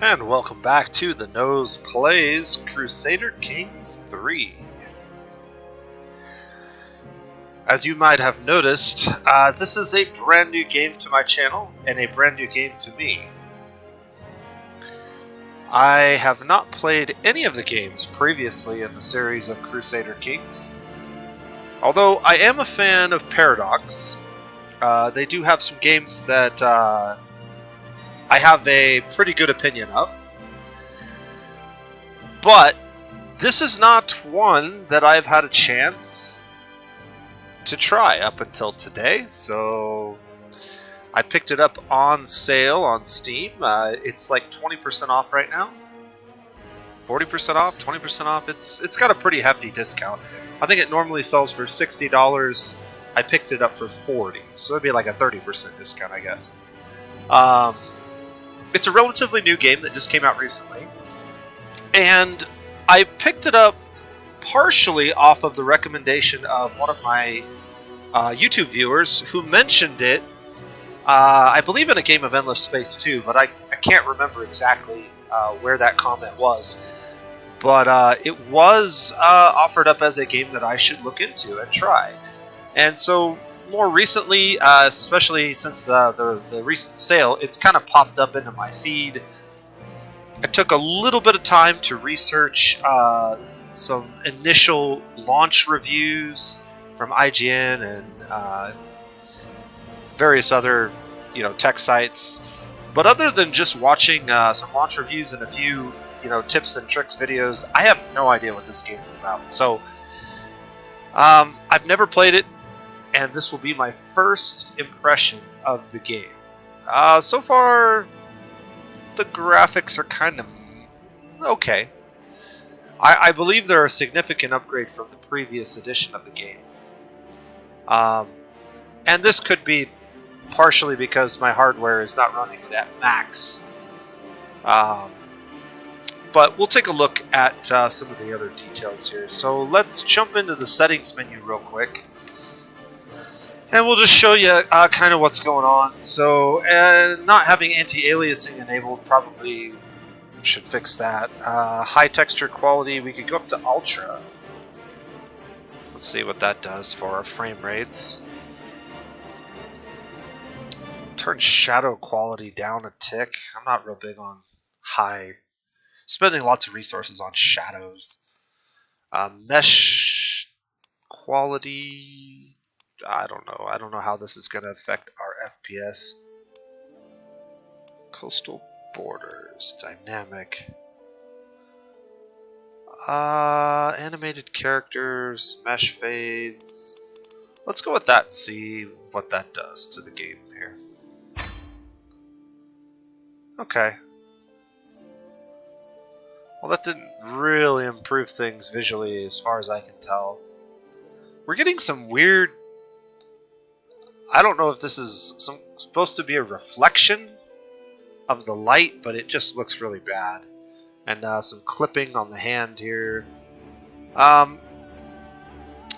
And welcome back to TheNosePlays Crusader Kings 3. As you might have noticed, this is a brand new game to my channel and a brand new game to me. I have not played any of the games previously in the series of Crusader Kings. Although I am a fan of Paradox, they do have some games that I have a pretty good opinion of. But this is not one that I've had a chance to try up until today, so I picked it up on sale on Steam. It's like 20% off right now. 40% off, 20% off. It's got a pretty hefty discount. I think it normally sells for $60. I picked it up for $40, so it'd be like a 30% discount, I guess. It's a relatively new game that just came out recently, and I picked it up partially off of the recommendation of one of my YouTube viewers who mentioned it, I believe in a game of Endless Space 2, but I can't remember exactly where that comment was. But it was offered up as a game that I should look into and try. And so more recently, especially since the recent sale, it's kind of popped up into my feed. I took a little bit of time to research some initial launch reviews from IGN and various other, tech sites. But other than just watching some launch reviews and a few, tips and tricks videos, I have no idea what this game is about. So I've never played it, and this will be my first impression of the game. So far, the graphics are kind of okay. I believe they're a significant upgrade from the previous edition of the game. And this could be partially because my hardware is not running it at max. But we'll take a look at some of the other details here. So let's jump into the settings menu real quick. And we'll just show you kind of what's going on. So, not having anti-aliasing enabled probably should fix that. High texture quality, we could go up to Ultra. Let's see what that does for our frame rates. Turn shadow quality down a tick. I'm not real big on high. Spending lots of resources on shadows. Mesh quality, I don't know. I don't know how this is going to affect our FPS. Coastal borders, dynamic. Animated characters, mesh fades. Let's go with that and see what that does to the game here. Okay. Well, that didn't really improve things visually as far as I can tell. We're getting some weird... I don't know if this is supposed to be a reflection of the light, but it just looks really bad. And some clipping on the hand here. I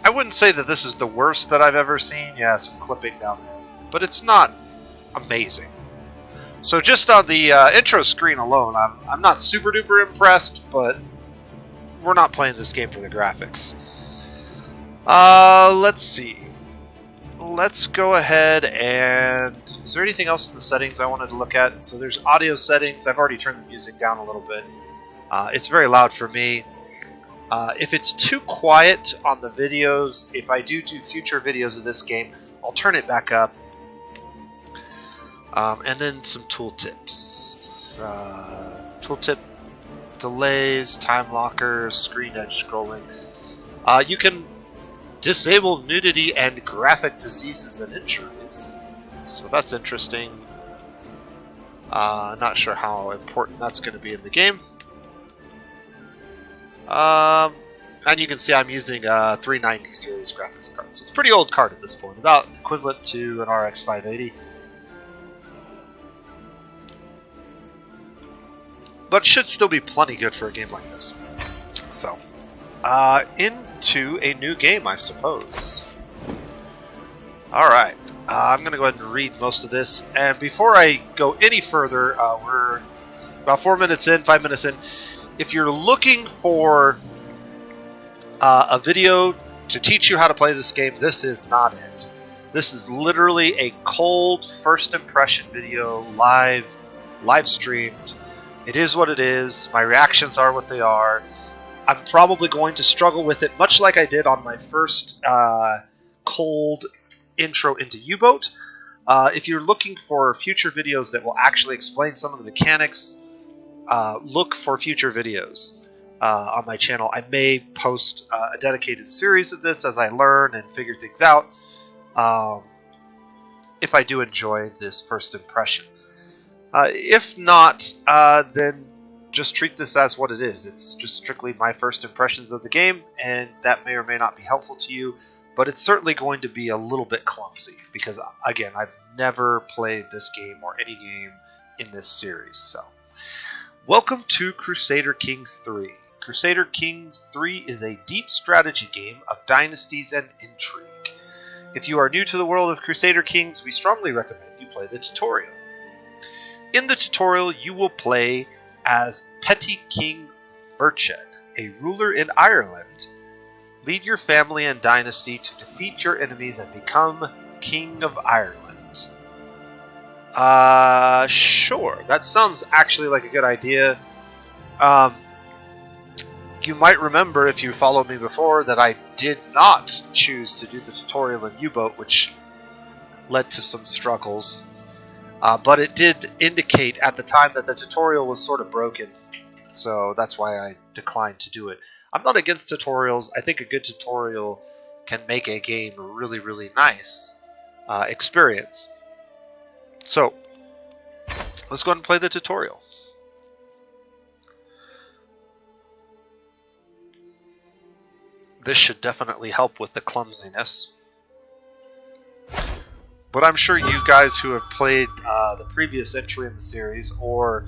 wouldn't say that this is the worst that I've ever seen. Yeah, some clipping down there. But it's not amazing. So just on the intro screen alone, I'm not super duper impressed, but we're not playing this game for the graphics. Let's see. Let's go ahead and... Is there anything else in the settings I wanted to look at? So there's audio settings. I've already turned the music down a little bit. It's very loud for me. If it's too quiet on the videos, if I do future videos of this game, I'll turn it back up. And then some tooltips. Tooltip delays, time lockers, screen edge scrolling. You can disable nudity and graphic diseases and injuries. So that's interesting. Not sure how important that's going to be in the game. And you can see I'm using a 390 series graphics card. So it's a pretty old card at this point, about equivalent to an RX 580. But should still be plenty good for a game like this. So, into a new game, I suppose. Alright, I'm going to go ahead and read most of this. And before I go any further, we're about 4 minutes in, 5 minutes in. If you're looking for a video to teach you how to play this game, this is not it. This is literally a cold first impression video, live streamed. It is what it is. My reactions are what they are. I'm probably going to struggle with it, much like I did on my first cold intro into U-Boat. If you're looking for future videos that will actually explain some of the mechanics, look for future videos on my channel. I may post a dedicated series of this as I learn and figure things out, if I do enjoy this first impression. If not, then just treat this as what it is. It's just strictly my first impressions of the game, and that may or may not be helpful to you, but it's certainly going to be a little bit clumsy, because, again, I've never played this game or any game in this series. So, welcome to Crusader Kings 3. Crusader Kings 3 is a deep strategy game of dynasties and intrigue. If you are new to the world of Crusader Kings, we strongly recommend you play the tutorial. In the tutorial, you will play as Petty King Murched, a ruler in Ireland. Lead your family and dynasty to defeat your enemies and become King of Ireland. Sure. That sounds actually like a good idea. You might remember, if you followed me before, that I did not choose to do the tutorial in U-Boat, which led to some struggles. But it did indicate at the time that the tutorial was sort of broken, so that's why I declined to do it. I'm not against tutorials. I think a good tutorial can make a game a really, really nice experience. So, let's go ahead and play the tutorial. This should definitely help with the clumsiness. But I'm sure you guys who have played the previous entry in the series, or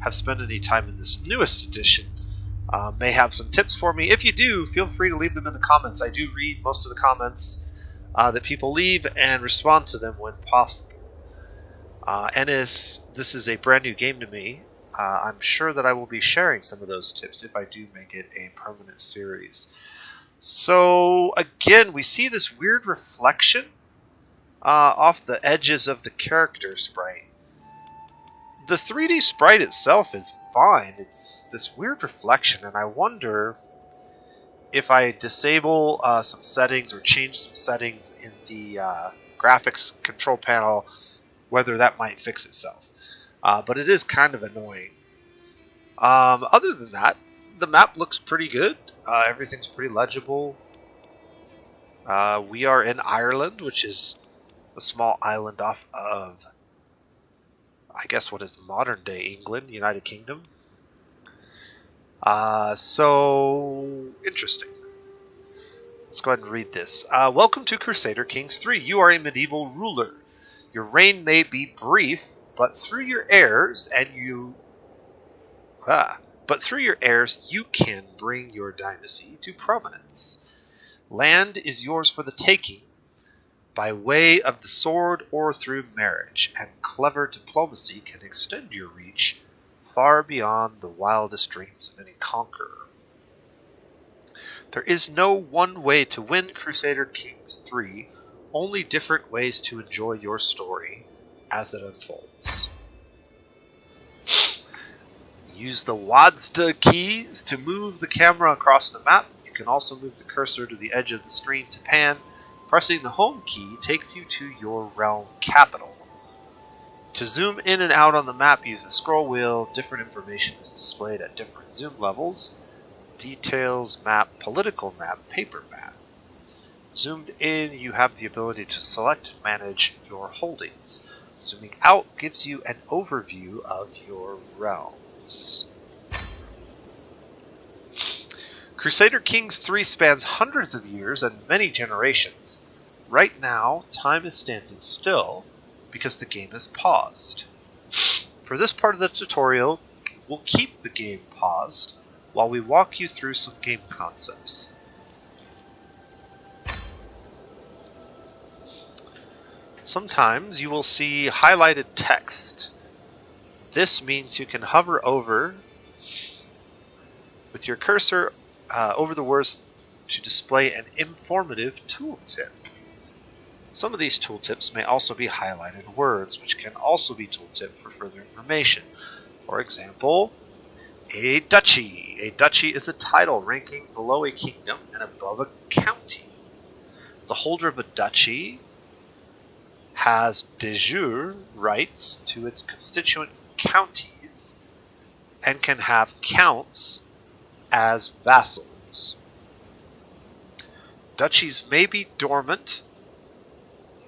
have spent any time in this newest edition, may have some tips for me. If you do, feel free to leave them in the comments. I do read most of the comments that people leave and respond to them when possible. And as this is a brand new game to me, I'm sure that I will be sharing some of those tips if I do make it a permanent series. So again, we see this weird reflection off the edges of the character sprite. The 3D sprite itself is fine. It's this weird reflection, and I wonder if I disable some settings or change some settings in the graphics control panel, whether that might fix itself. But it is kind of annoying. Other than that, the map looks pretty good. Everything's pretty legible. We are in Ireland, which is a small island off of, I guess, what is modern day England, United Kingdom. So interesting. Let's go ahead and read this. Welcome to Crusader Kings 3. You are a medieval ruler. Your reign may be brief, but through your heirs you can bring your dynasty to prominence. Land is yours for the taking, by way of the sword or through marriage, and clever diplomacy can extend your reach far beyond the wildest dreams of any conqueror. There is no one way to win Crusader Kings 3, only different ways to enjoy your story as it unfolds. Use the WASD keys to move the camera across the map. You can also move the cursor to the edge of the screen to pan. Pressing the home key takes you to your realm capital. To zoom in and out on the map, use the scroll wheel. Different information is displayed at different zoom levels. Details, map, political map, paper map. Zoomed in, you have the ability to select and manage your holdings. Zooming out gives you an overview of your realms. Crusader Kings 3 spans hundreds of years and many generations. Right now, time is standing still because the game is paused. For this part of the tutorial, we'll keep the game paused while we walk you through some game concepts. Sometimes you will see highlighted text. This means you can hover over with your cursor over the words to display an informative tooltip. Some of these tooltips may also be highlighted words, which can also be tooltip for further information. For example, a duchy. A duchy is a title ranking below a kingdom and above a county. The holder of a duchy has de jure rights to its constituent counties and can have counts as vassals. Duchies may be dormant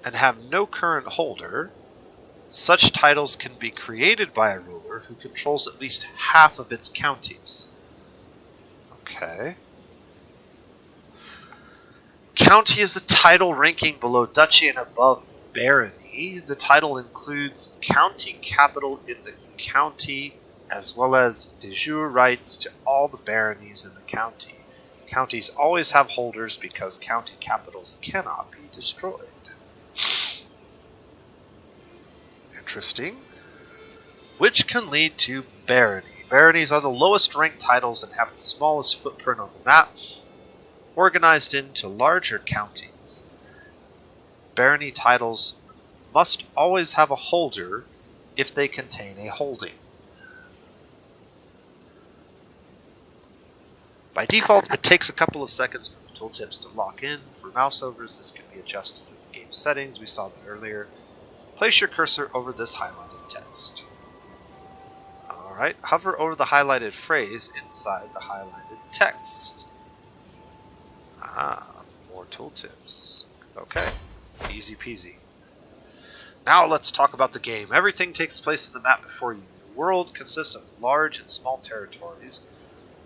and have no current holder. Such titles can be created by a ruler who controls at least half of its counties. Okay. County is a title ranking below duchy and above barony. The title includes county capital in the county as well as de jure rights to all the baronies in the county. Counties always have holders because county capitals cannot be destroyed. Interesting. Which can lead to barony. Baronies are the lowest ranked titles and have the smallest footprint on the map, organized into larger counties. Barony titles must always have a holder if they contain a holding. By default, it takes a couple of seconds for the tooltips to lock in. For mouse overs, this can be adjusted in the game settings. We saw that earlier. Place your cursor over this highlighted text. Alright, hover over the highlighted phrase inside the highlighted text. More tooltips. Okay, easy peasy. Now let's talk about the game. Everything takes place in the map before you. The world consists of large and small territories,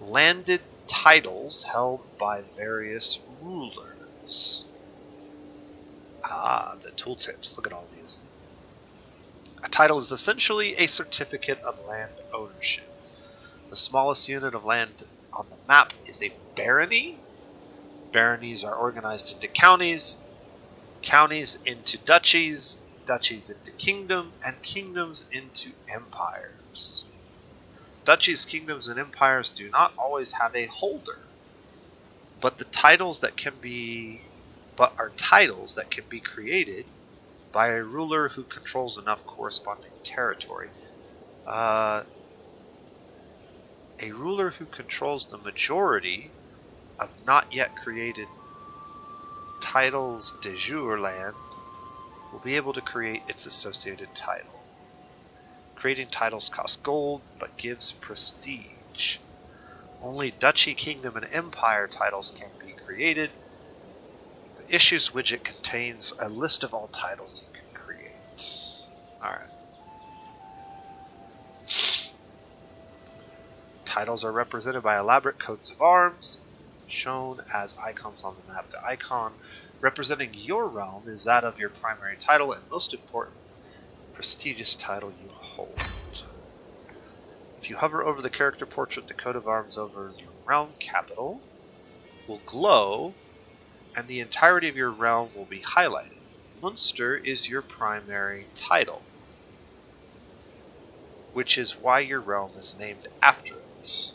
landed titles held by various rulers. The tooltips. Look at all these. A title is essentially a certificate of land ownership. The smallest unit of land on the map is a barony. Baronies are organized into counties, counties into duchies, duchies into kingdom, and kingdoms into empires. Duchies, kingdoms, and empires do not always have a holder, but are titles that can be created by a ruler who controls enough corresponding territory. A ruler who controls the majority of not yet created titles de jure land will be able to create its associated title. Creating titles costs gold, but gives prestige. Only duchy, kingdom, and empire titles can be created. The Issues widget contains a list of all titles you can create. Alright. Titles are represented by elaborate coats of arms, shown as icons on the map. The icon representing your realm is that of your primary title and most important, prestigious title you hold. If you hover over the character portrait, the coat of arms over your realm capital will glow and the entirety of your realm will be highlighted. Munster is your primary title, which is why your realm is named after it.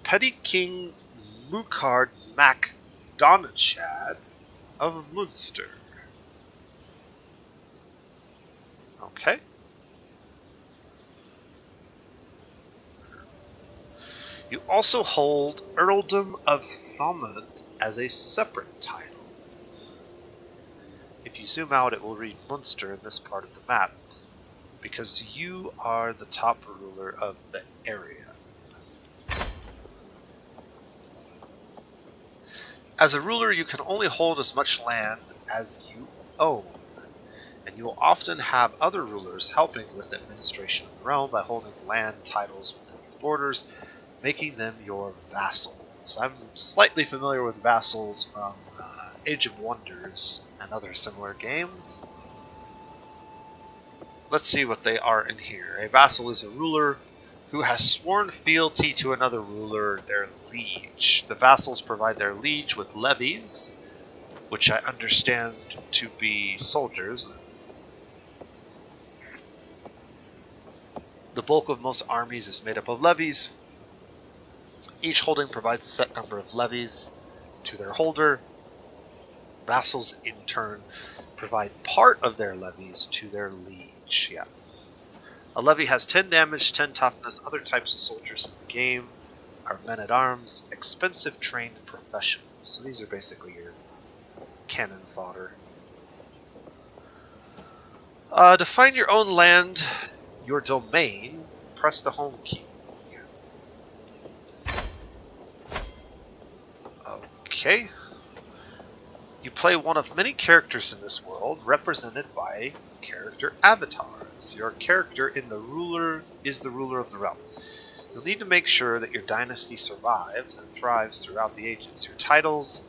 Petty King Mukhard Mac Donachad of Munster. Okay. You also hold Earldom of Thomond as a separate title. If you zoom out, it will read Munster in this part of the map, because you are the top ruler of the area. As a ruler, you can only hold as much land as you own, and you will often have other rulers helping with the administration of the realm by holding land titles within your borders, making them your vassals. I'm slightly familiar with vassals from Age of Wonders and other similar games. Let's see what they are in here. A vassal is a ruler who has sworn fealty to another ruler, their liege. The vassals provide their liege with levies, which I understand to be soldiers, bulk of most armies is made up of levies. Each holding provides a set number of levies to their holder. Vassals, in turn, provide part of their levies to their liege. Yeah. A levy has 10 damage, 10 toughness. Other types of soldiers in the game are men-at-arms, expensive trained professionals. So these are basically your cannon fodder. Define your own land, your domain. Press the home key. Okay. You play one of many characters in this world, represented by character avatars. Your character is the ruler of the realm. You'll need to make sure that your dynasty survives and thrives throughout the ages. Your titles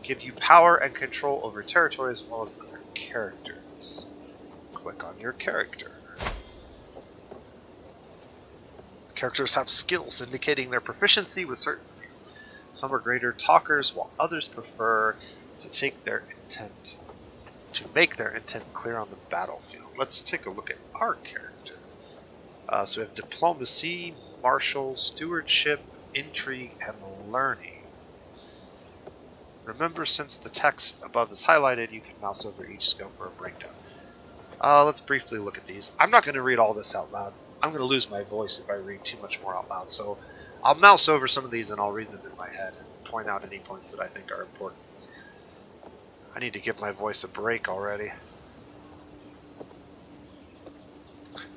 give you power and control over territory as well as other characters. Click on your character. Characters have skills indicating their proficiency with certain. Some are greater talkers, while others prefer to make their intent clear on the battlefield. Let's take a look at our character. So we have diplomacy, martial, stewardship, intrigue, and learning. Remember, since the text above is highlighted, you can mouse over each skill for a breakdown. Let's briefly look at these. I'm not going to read all this out loud. I'm going to lose my voice if I read too much more out loud. So I'll mouse over some of these and I'll read them in my head and point out any points that I think are important. I need to give my voice a break already.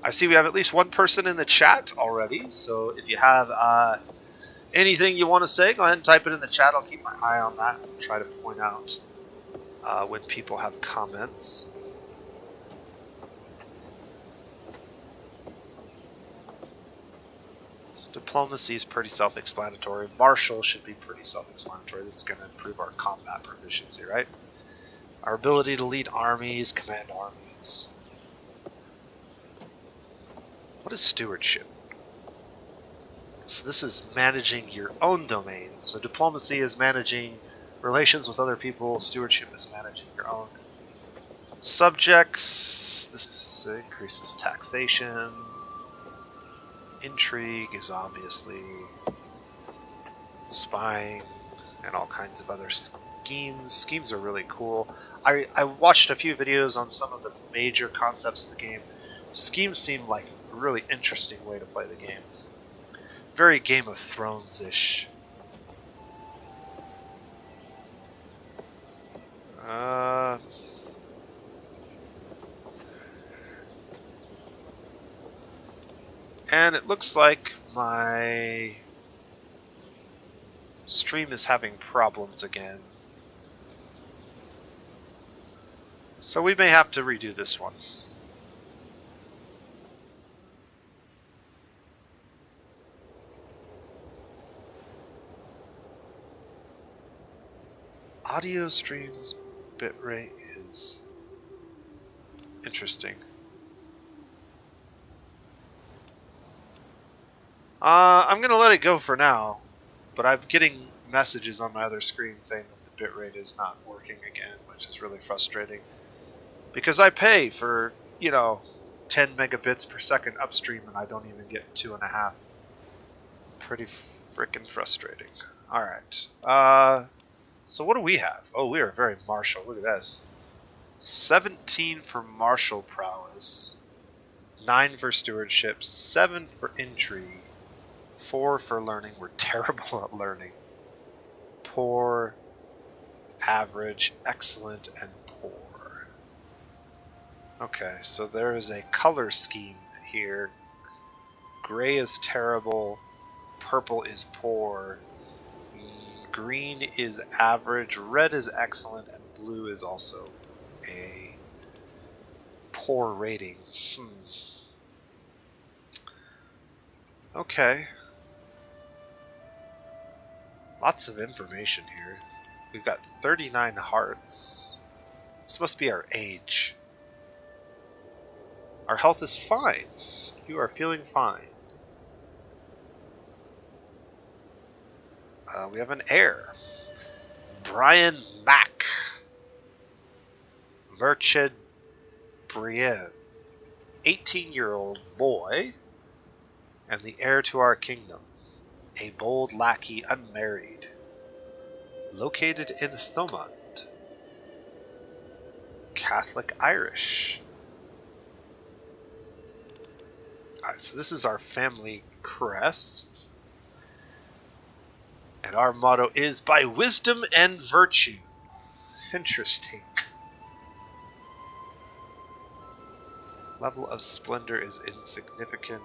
I see we have at least one person in the chat already, so if you have anything you want to say, go ahead and type it in the chat. I'll keep my eye on that and try to point out when people have comments. So diplomacy is pretty self-explanatory. Martial should be pretty self-explanatory. This is going to improve our combat proficiency, right? Our ability to lead armies, command armies. What is stewardship? So this is managing your own domains. So diplomacy is managing relations with other people. Stewardship is managing your own subjects. This increases taxation. Intrigue is obviously spying and all kinds of other schemes. Schemes are really cool. I watched a few videos on some of the major concepts of the game. Schemes seem like a really interesting way to play the game. Very Game of Thrones-ish. And it looks like my stream is having problems again. So we may have to redo this one. Audio streams bitrate is interesting. I'm going to let it go for now, but I'm getting messages on my other screen saying that the bitrate is not working again, which is really frustrating. Because I pay for, 10 megabits per second upstream and I don't even get 2.5. Pretty freaking frustrating. Alright. So what do we have? Oh, we are very martial. Look at this. 17 for martial prowess. 9 for stewardship. 7 for intrigue. 4 for learning. We're terrible at learning. Poor, average, excellent, and poor. Okay, so there is a color scheme here. Gray is terrible. Purple is poor. Green is average. Red is excellent. And blue is also a poor rating. Okay. Lots of information here. We've got 39 hearts. This must be our age. Our health is fine. You are feeling fine. We have an heir. Brian Mack. Merchant Brienne. 18-year-old boy. and the heir to our kingdom, a bold lackey unmarried, located in Thomond, Catholic Irish. Alright, so this is our family crest. And our motto is by wisdom and virtue. Interesting. Level of splendor is insignificant.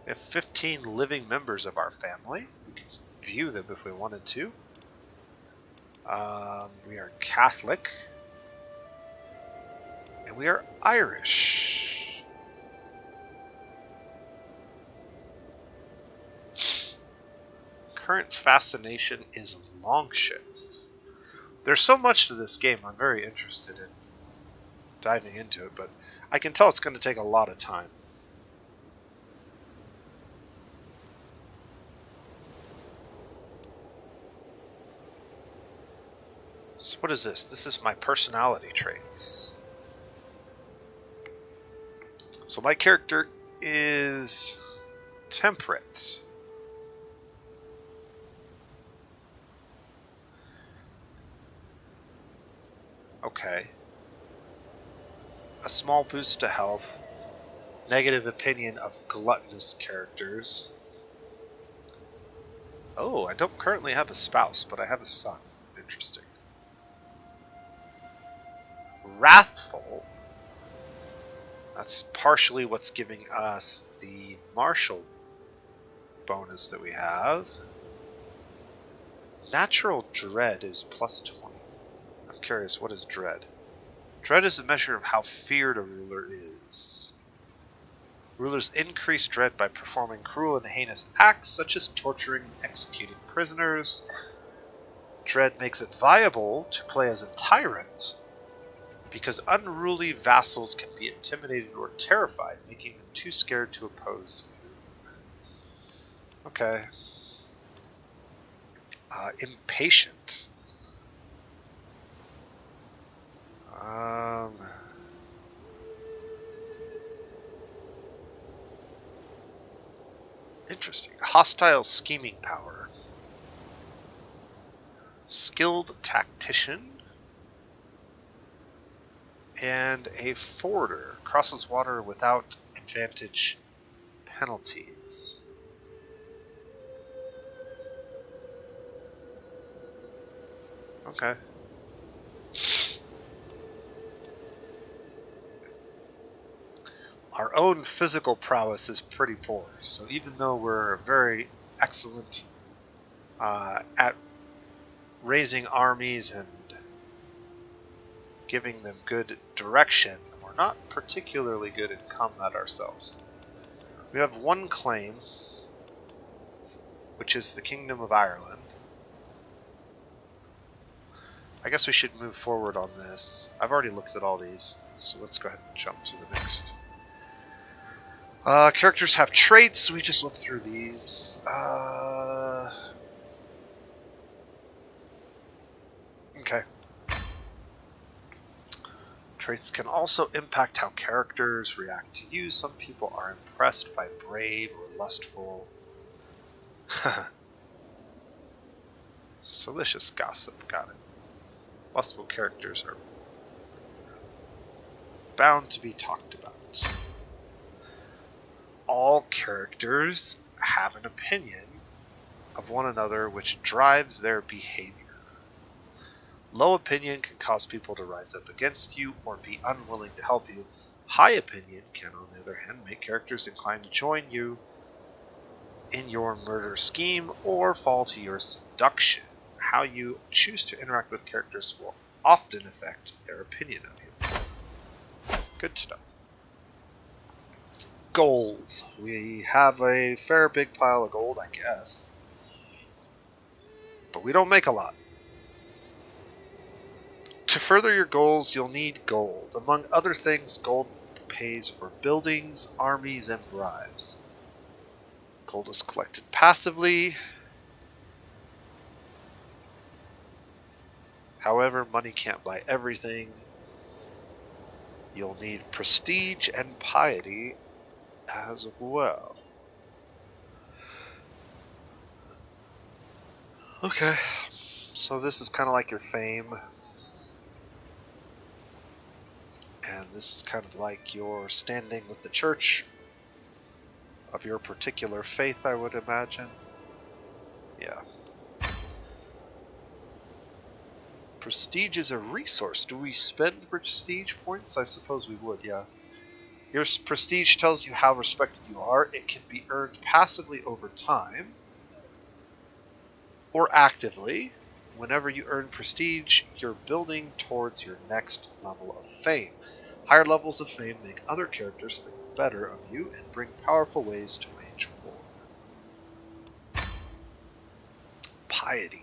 We have 15 living members of our family. We can view them if we wanted to. We are Catholic. And we are Irish. Current fascination is longships. There's so much to this game I'm very interested in diving into it, but I can tell it's going to take a lot of time. So what is this? This is my personality traits. So my character is temperate. Okay. A small boost to health. Negative opinion of gluttonous characters. Oh, I don't currently have a spouse, but I have a son. Interesting. Wrathful. That's partially what's giving us the martial bonus that we have. Natural dread is plus 20. I'm curious, what is dread? Dread is a measure of how feared a ruler is. Rulers increase dread by performing cruel and heinous acts such as torturing and executing prisoners. Dread makes it viable to play as a tyrant because unruly vassals can be intimidated or terrified, making them too scared to oppose you. Okay. Impatient. Interesting. Hostile scheming power. Skilled tactician. And a forwarder. Crosses water without advantage penalties. Okay. Our own physical prowess is pretty poor, so even though we're very excellent at raising armies and giving them good direction, we're not particularly good in combat ourselves. We have one claim, which is the Kingdom of Ireland. I guess we should move forward on this. I've already looked at all these, so let's go ahead and jump to the next. Characters have traits. We just looked through these. Okay. Traits can also impact how characters react to you. Some people are impressed by brave or lustful. Salacious gossip. Got it. Lustful characters are bound to be talked about. All characters have an opinion of one another which drives their behavior. Low opinion can cause people to rise up against you or be unwilling to help you. High opinion can, on the other hand, make characters inclined to join you in your murder scheme or fall to your seduction. How you choose to interact with characters will often affect their opinion of you. Good to know. Gold. We have a fair big pile of gold, I guess. But we don't make a lot. To further your goals, you'll need gold. Among other things, gold pays for buildings, armies, and bribes. Gold is collected passively. However, money can't buy everything. You'll need prestige and piety as well. Okay, so this is kind of like your fame, and this is kind of like your standing with the church of your particular faith, I would imagine. Yeah. Prestige is a resource. Do we spend prestige points? I suppose we would, yeah. Your prestige tells you how respected you are. It can be earned passively over time or actively. Whenever you earn prestige, you're building towards your next level of fame. Higher levels of fame make other characters think better of you and bring powerful ways to wage war. Piety.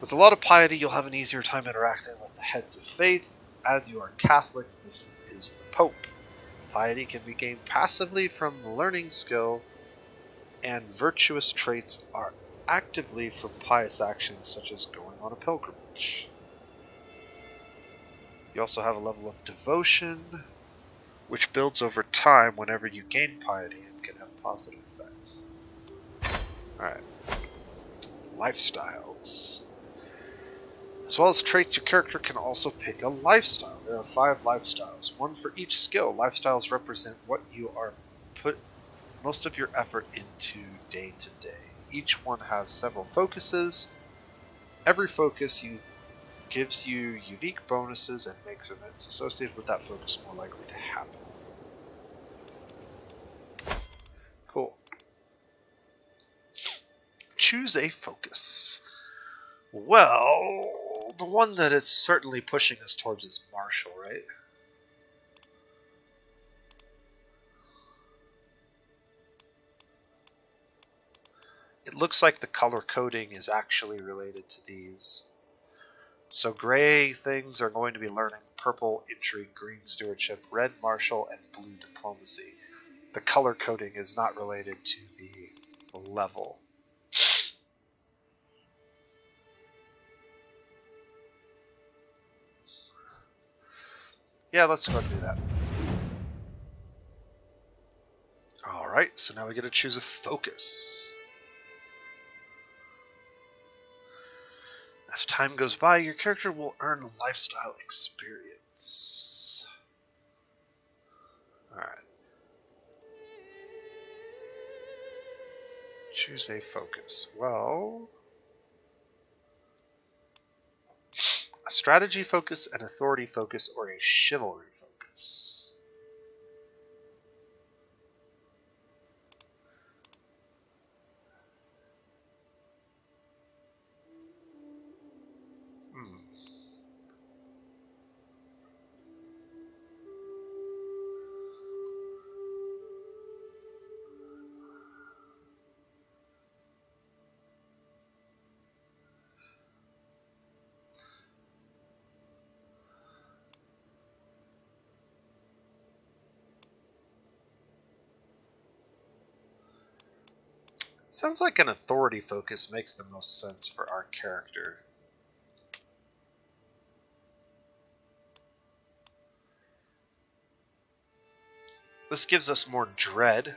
With a lot of piety, you'll have an easier time interacting with the heads of faith. As you are Catholic, this is the Pope. Piety can be gained passively from learning skill, and virtuous traits are actively from pious actions such as going on a pilgrimage. You also have a level of devotion, which builds over time whenever you gain piety and can have positive effects. Alright. Lifestyles. As well as traits, your character can also pick a lifestyle. There are 5 lifestyles, one for each skill. Lifestyles represent what you are put most of your effort into day to day. Each one has several focuses. Every focus gives you unique bonuses and makes events associated with that focus more likely to happen. Cool. Choose a focus. Well, the one that is certainly pushing us towards is martial, right? It looks like the color coding is actually related to these. So gray things are going to be learning, purple intrigue, green stewardship, red martial, and blue diplomacy. The color coding is not related to the level. Yeah, let's go ahead and do that. Alright, so now we get to choose a focus. As time goes by, your character will earn lifestyle experience. Alright. Choose a focus. Well, a strategy focus, an authority focus, or a chivalry focus. Sounds like an authority focus makes the most sense for our character. This gives us more dread,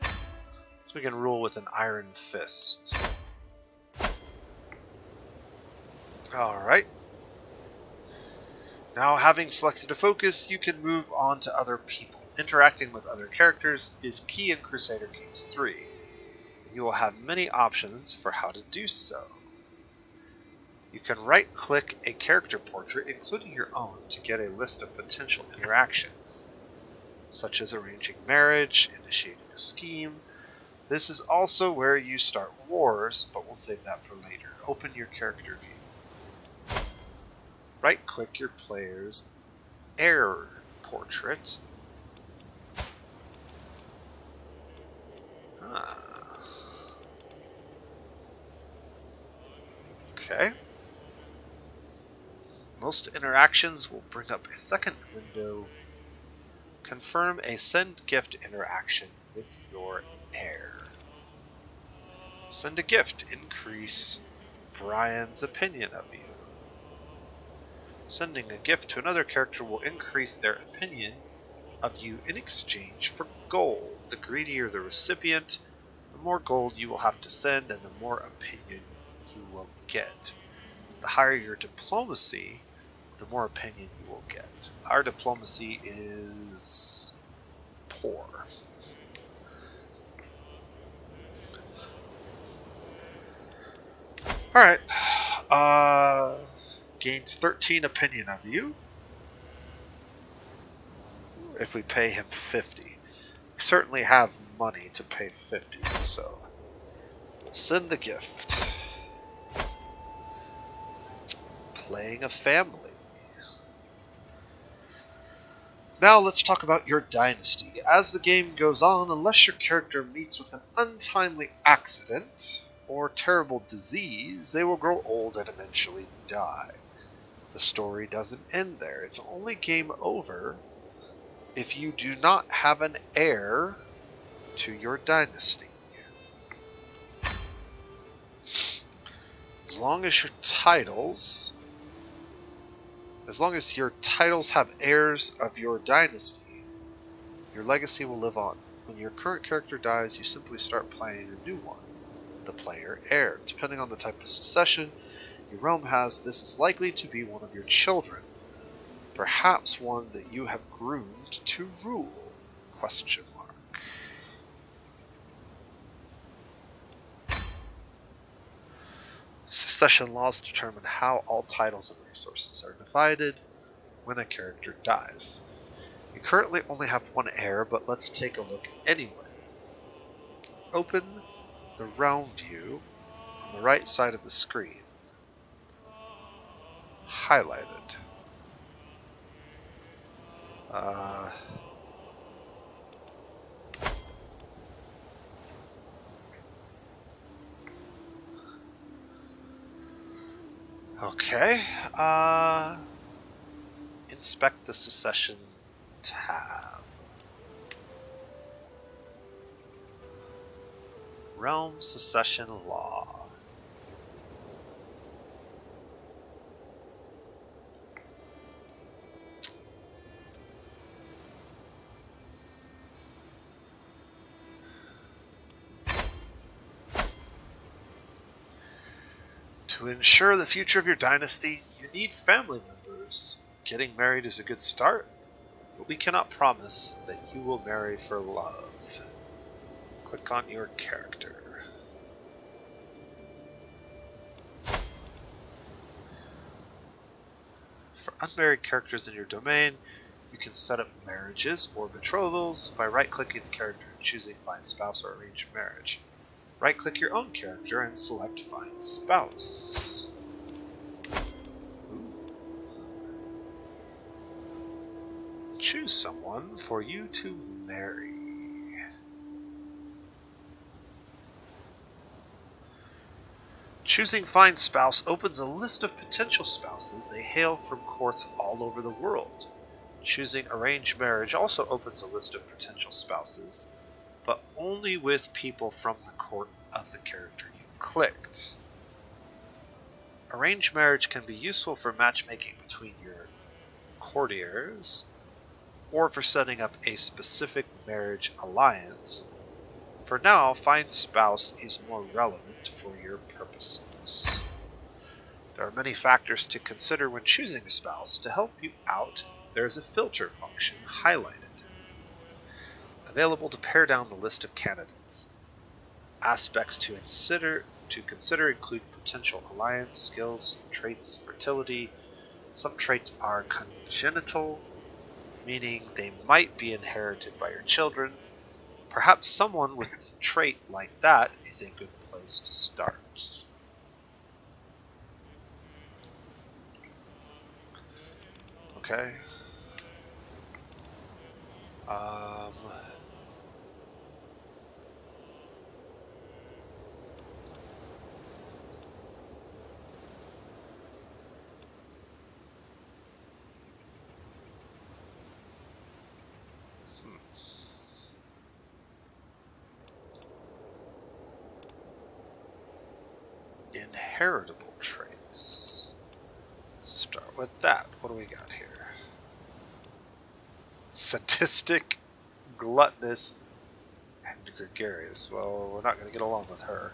so we can rule with an iron fist. Alright. Now, having selected a focus, you can move on to other people. Interacting with other characters is key in Crusader Kings 3. You will have many options for how to do so. You can right-click a character portrait, including your own, to get a list of potential interactions, such as arranging marriage, initiating a scheme. This is also where you start wars, but we'll save that for later. Open your character view. Right-click your player's heir portrait. Okay. Most interactions will bring up a second window. Confirm a send gift interaction with your heir. Send a gift. Increase Brian's opinion of you. Sending a gift to another character will increase their opinion of you in exchange for gold. The greedier the recipient, the more gold you will have to send and the more opinion you will get. The higher your diplomacy, the more opinion you will get. Our diplomacy is poor. Alright. Gains 13 opinion of you if we pay him 50. We certainly have money to pay 50, so we'll send the gift. Playing a family. Now let's talk about your dynasty. As the game goes on, unless your character meets with an untimely accident or terrible disease, they will grow old and eventually die. The story doesn't end there. It's only game over if you do not have an heir to your dynasty. As long as your titles have heirs of your dynasty, your legacy will live on. When your current character dies, you simply start playing a new one, the player heir. Depending on the type of succession your realm has, this is likely to be one of your children, perhaps one that you have groomed to rule? Question mark. Succession laws determine how all titles and resources are divided when a character dies. You currently only have one heir, but let's take a look anyway. Open the realm view on the right side of the screen. Highlight it. Okay. Inspect the succession tab. Realm succession law. To ensure the future of your dynasty, you need family members. Getting married is a good start, but we cannot promise that you will marry for love. Click on your character. For unmarried characters in your domain, you can set up marriages or betrothals by right-clicking the character and choosing Find Spouse or Arrange Marriage. Right-click your own character and select Find Spouse. Choose someone for you to marry. Choosing Find Spouse opens a list of potential spouses. They hail from courts all over the world. Choosing Arrange Marriage also opens a list of potential spouses, but only with people from the court of the character you clicked. Arranged marriage can be useful for matchmaking between your courtiers, or for setting up a specific marriage alliance. For now, Find Spouse is more relevant for your purposes. There are many factors to consider when choosing a spouse. To help you out, there is a filter function highlighted, available to pare down the list of candidates. Aspects to consider include potential alliance, skills, traits, fertility. Some traits are congenital, meaning they might be inherited by your children. Perhaps someone with a trait like that is a good place to start. Okay. Inheritable traits. Let's start with that. what do we got here? Sadistic, gluttonous, and gregarious. Well, we're not going to get along with her.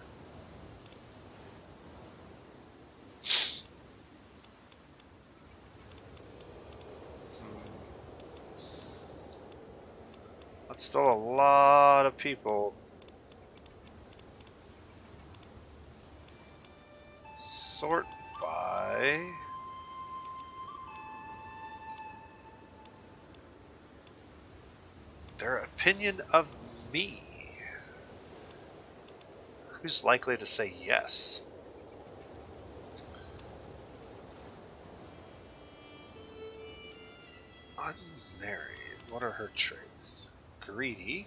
That's still a lot of people. Sort by their opinion of me. Who's likely to say yes? Unmarried. What are her traits? Greedy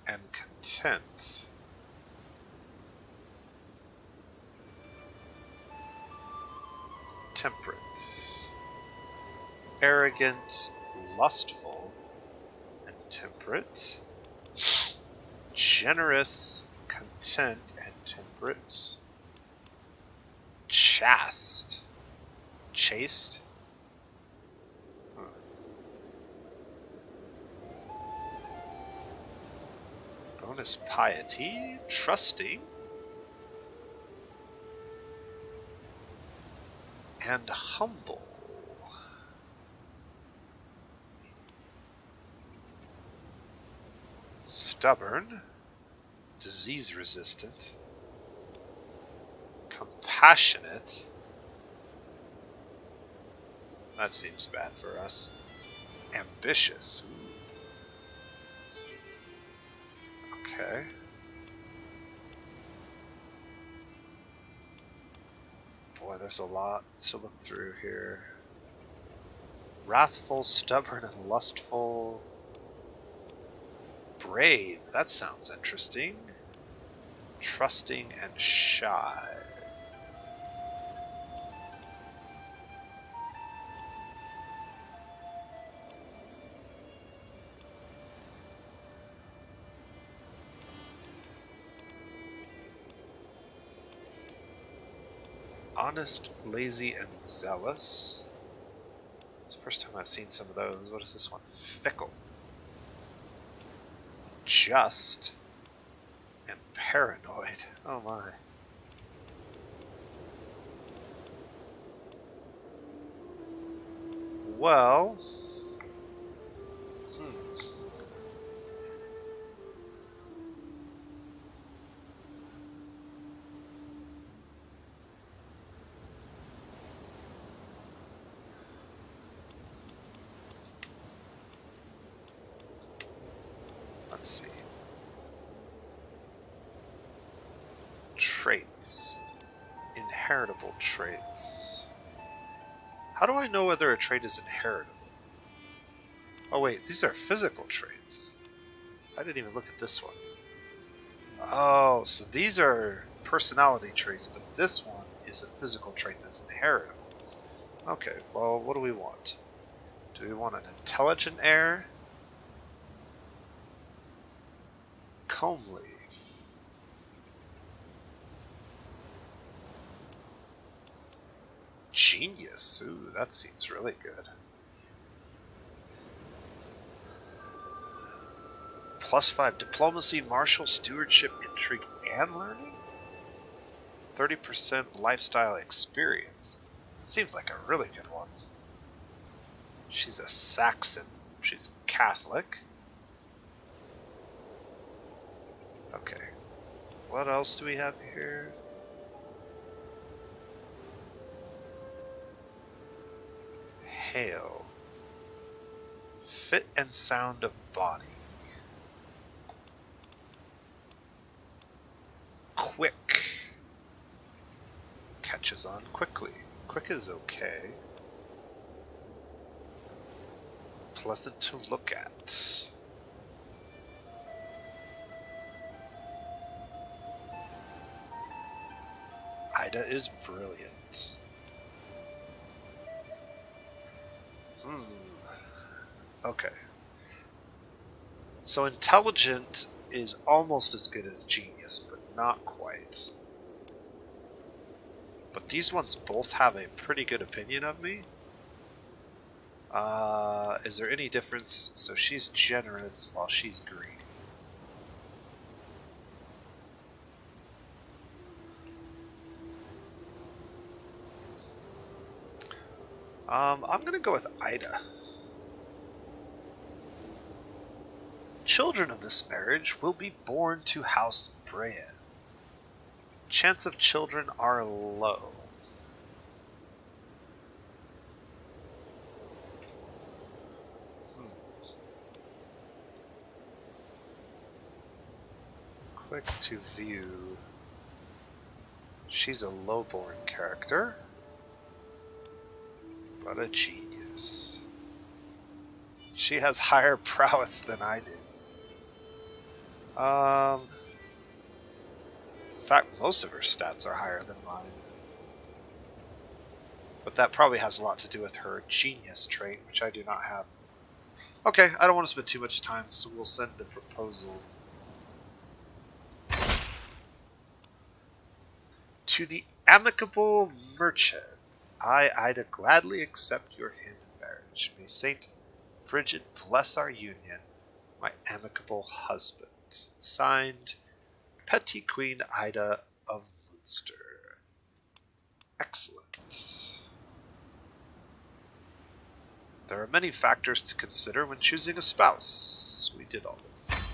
and content. Temperate. Arrogant, lustful, and temperate. Generous, content, and temperate. Chaste. Chaste? Bonus piety, trusting, and humble. Stubborn, disease resistant, compassionate. That seems bad for us. Ambitious. Ooh. Okay. Boy, there's a lot to look through here. Wrathful, stubborn, and lustful. Brave, that sounds interesting. Trusting and shy. Honest, lazy, and zealous. It's the first time I've seen some of those. What is this one? Fickle. Just. And paranoid. Oh my. Well. Let's see. Traits. Inheritable traits. How do I know whether a trait is inheritable? Oh wait, these are physical traits. I didn't even look at this one. Oh, so these are personality traits, but this one is a physical trait that's inheritable. Okay, well, what do we want? Do we want an intelligent heir? Comely. Genius. Ooh, that seems really good. +5 diplomacy, martial, stewardship, intrigue, and learning? 30% lifestyle experience. Seems like a really good one. She's a Saxon. She's Catholic. Okay. What else do we have here? Hale. Fit and sound of body. Quick. Catches on quickly. Quick is okay. Pleasant to look at. Ida is brilliant. Okay. So intelligent is almost as good as genius, but not quite. But these ones both have a pretty good opinion of me. Is there any difference? So she's generous while she's greedy. I'm gonna go with Ida. Children of this marriage will be born to House Brean. Chance of children are low. Click to view. She's a lowborn character, but a genius. She has higher prowess than I do. In fact, most of her stats are higher than mine. But that probably has a lot to do with her genius trait, which I do not have. Okay, I don't want to spend too much time, so we'll send the proposal. To the amicable merchant, Ida, gladly accept your hand in marriage. May Saint Bridget bless our union, my amicable husband. Signed, Petty Queen Ida of Munster. Excellent. There are many factors to consider when choosing a spouse. We did all this.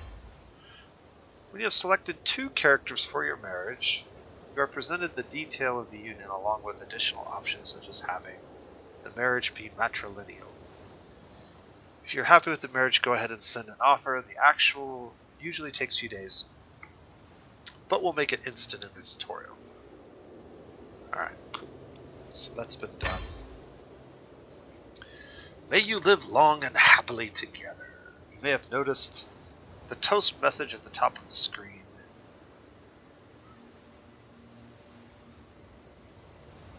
When you have selected 2 characters for your marriage, you are presented the detail of the union along with additional options such as having the marriage be matrilineal. If you're happy with the marriage, go ahead and send an offer. The actual usually takes a few days, but we'll make it instant in the tutorial. Alright, cool. So that's been done. May you live long and happily together. You may have noticed the toast message at the top of the screen.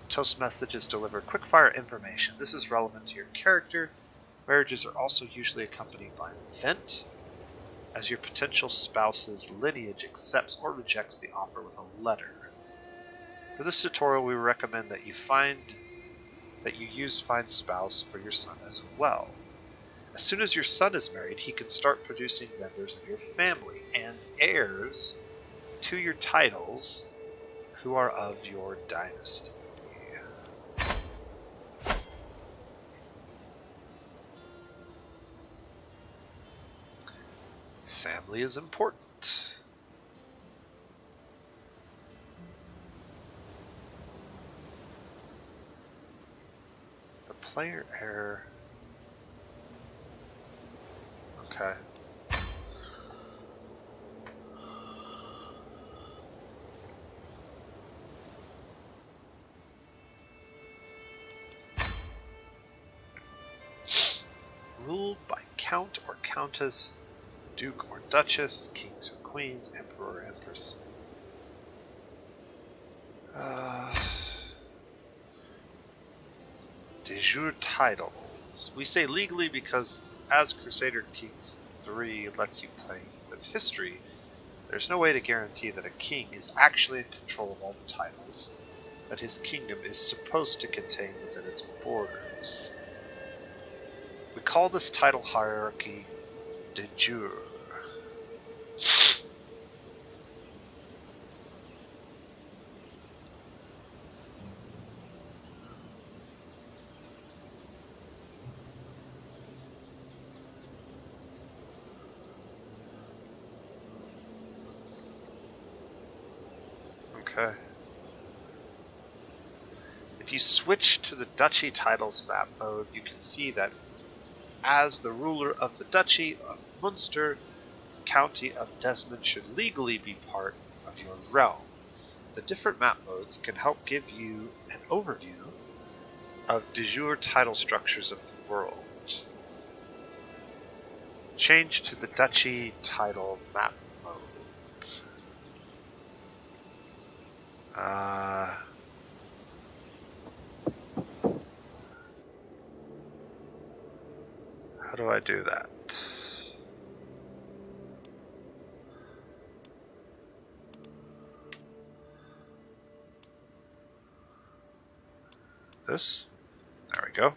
Toast messages deliver quick-fire information. This is relevant to your character. Marriages are also usually accompanied by an event, as your potential spouse's lineage accepts or rejects the offer with a letter. For this tutorial, we recommend that you use Find Spouse for your son as well. As soon as your son is married, he can start producing members of your family and heirs to your titles who are of your dynasty. Family is important. The player heir. Okay. Ruled by Count or Countess, Duke or Duchess, Kings or Queens, Emperor or Empress. De jure titles. We say legally because as Crusader Kings 3 lets you play with history, there's no way to guarantee that a king is actually in control of all the titles that his kingdom is supposed to contain within its borders. We call this title hierarchy de jure. Okay. If you switch to the Duchy Titles map mode, you can see that as the ruler of the Duchy of Munster, the County of Desmond should legally be part of your realm. The different map modes can help give you an overview of de jure title structures of the world. Change to the Duchy Title map mode. How do I do that? this. There we go.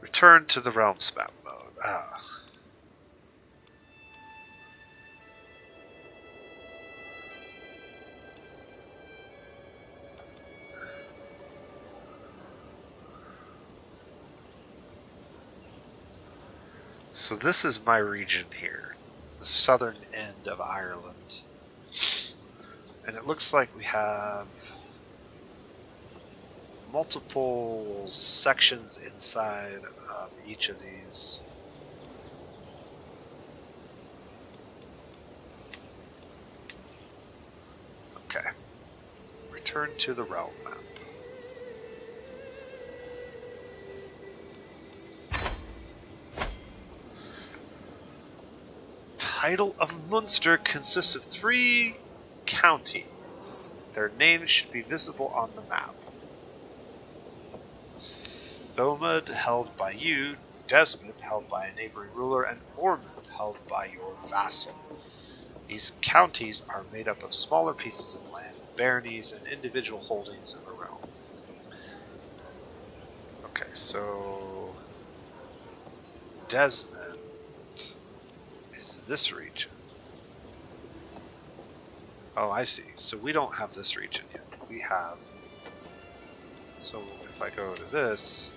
Return to the Realms map mode. Ah. So this is my region here, the southern end of Ireland. And it looks like we have multiple sections inside of each of these. Okay. Return to the realm map. Title of Munster consists of 3 counties. Their names should be visible on the map. Thomond, held by you, Desmond, held by a neighboring ruler, and Ormond, held by your vassal. These counties are made up of smaller pieces of land, baronies, and individual holdings in the realm. Okay, so Desmond is this region. Oh, I see. So we don't have this region yet. We have... So if I go to this...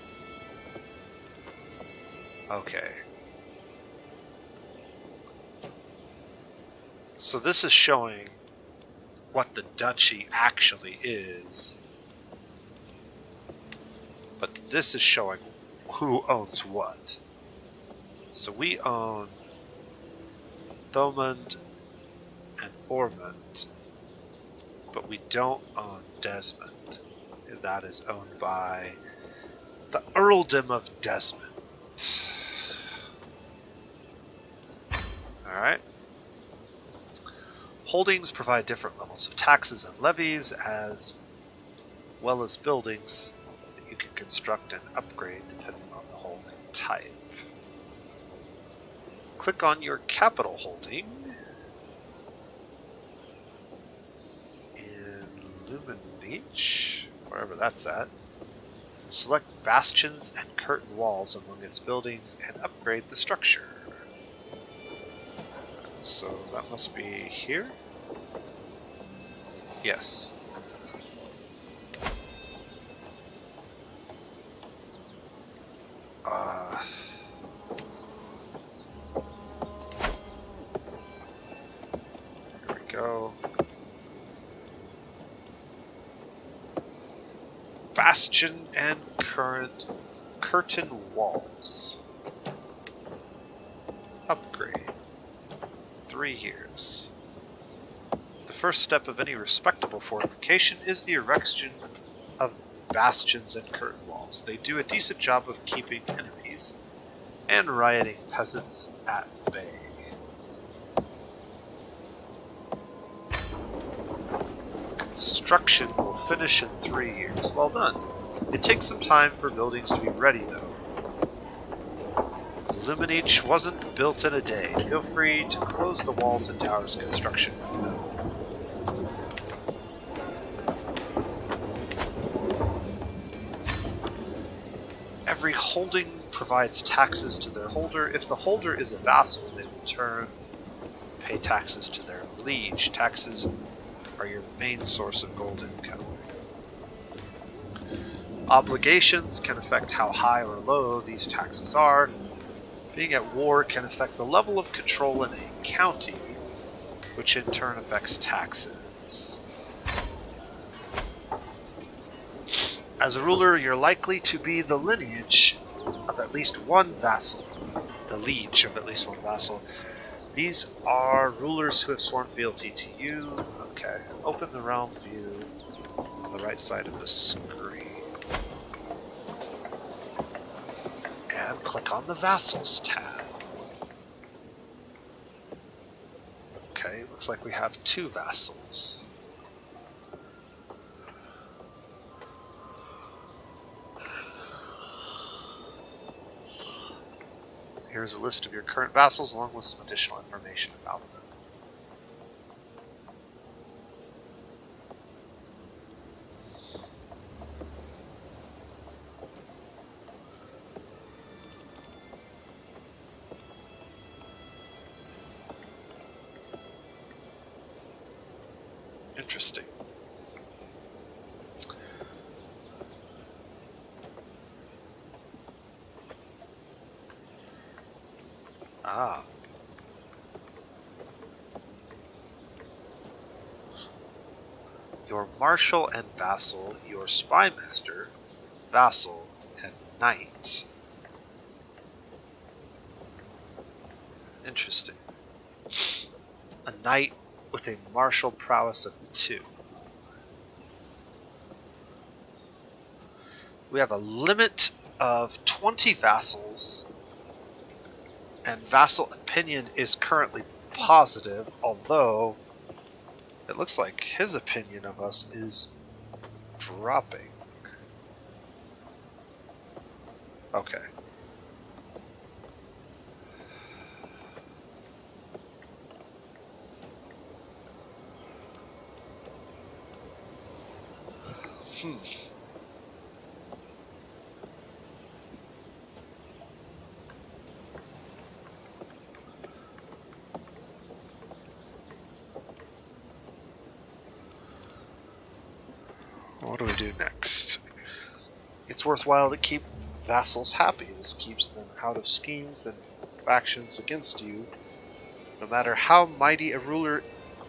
Okay. So this is showing what the duchy actually is. But this is showing who owns what. So we own Thomond and Ormond, but we don't own Desmond. That is owned by the Earldom of Desmond. Alright. Holdings provide different levels of taxes and levies, as well as buildings that you can construct and upgrade depending on the holding type. Click on your capital holding in Lumenbeach, wherever that's at. Select bastions and curtain walls among its buildings and upgrade the structure. So that must be here? Yes. Here we go. Bastion and curtain walls. Upgrade. 3 years. The first step of any respectable fortification is the erection of bastions and curtain walls. They do a decent job of keeping enemies and rioting peasants at bay. Construction will finish in 3 years. Well done. It takes some time for buildings to be ready, though. Lumenbeach wasn't built in a day. Feel free to close the walls and towers construction window. Every holding provides taxes to their holder. If the holder is a vassal, they will in turn pay taxes to their liege. Taxes are your main source of gold income. Obligations can affect how high or low these taxes are. Being at war can affect the level of control in a county, which in turn affects taxes. As a ruler, you're likely to be the lineage of at least one vassal. The liege of at least one vassal. These are rulers who have sworn fealty to you. Okay, open the realm view on the right side of the screen. And click on the Vassals tab. Okay, looks like we have 2 vassals. Here's a list of your current vassals along with some additional information about them. Interesting. Ah. Your marshal and vassal, your spy master, vassal, and knight. Interesting. A knight with a martial prowess of 2. We have a limit of 20 vassals, and vassal opinion is currently positive, although it looks like his opinion of us is dropping. Okay. What do we do next? It's worthwhile to keep vassals happy. This keeps them out of schemes and factions against you. No matter how mighty a ruler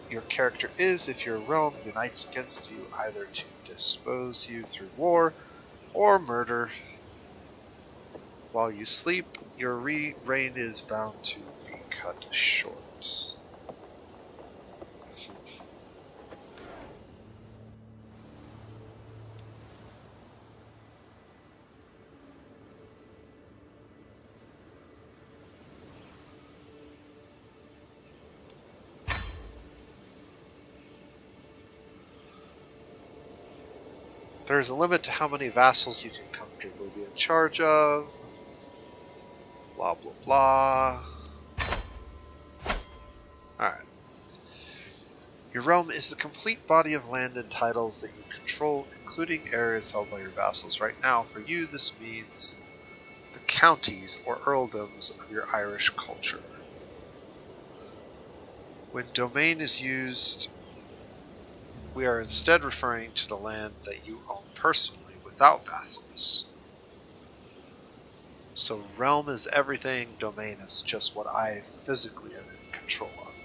your character is, if your realm unites against you, either to dispose you through war or murder, while you sleep, your reign is bound to be cut short. There's a limit to how many vassals you can comfortably be in charge of. Blah, blah, blah. Alright. Your realm is the complete body of land and titles that you control, including areas held by your vassals. Right now, for you, this means the counties or earldoms of your Irish culture. When domain is used, we are instead referring to the land that you own personally without vassals. So realm is everything, domain is just what I physically am in control of.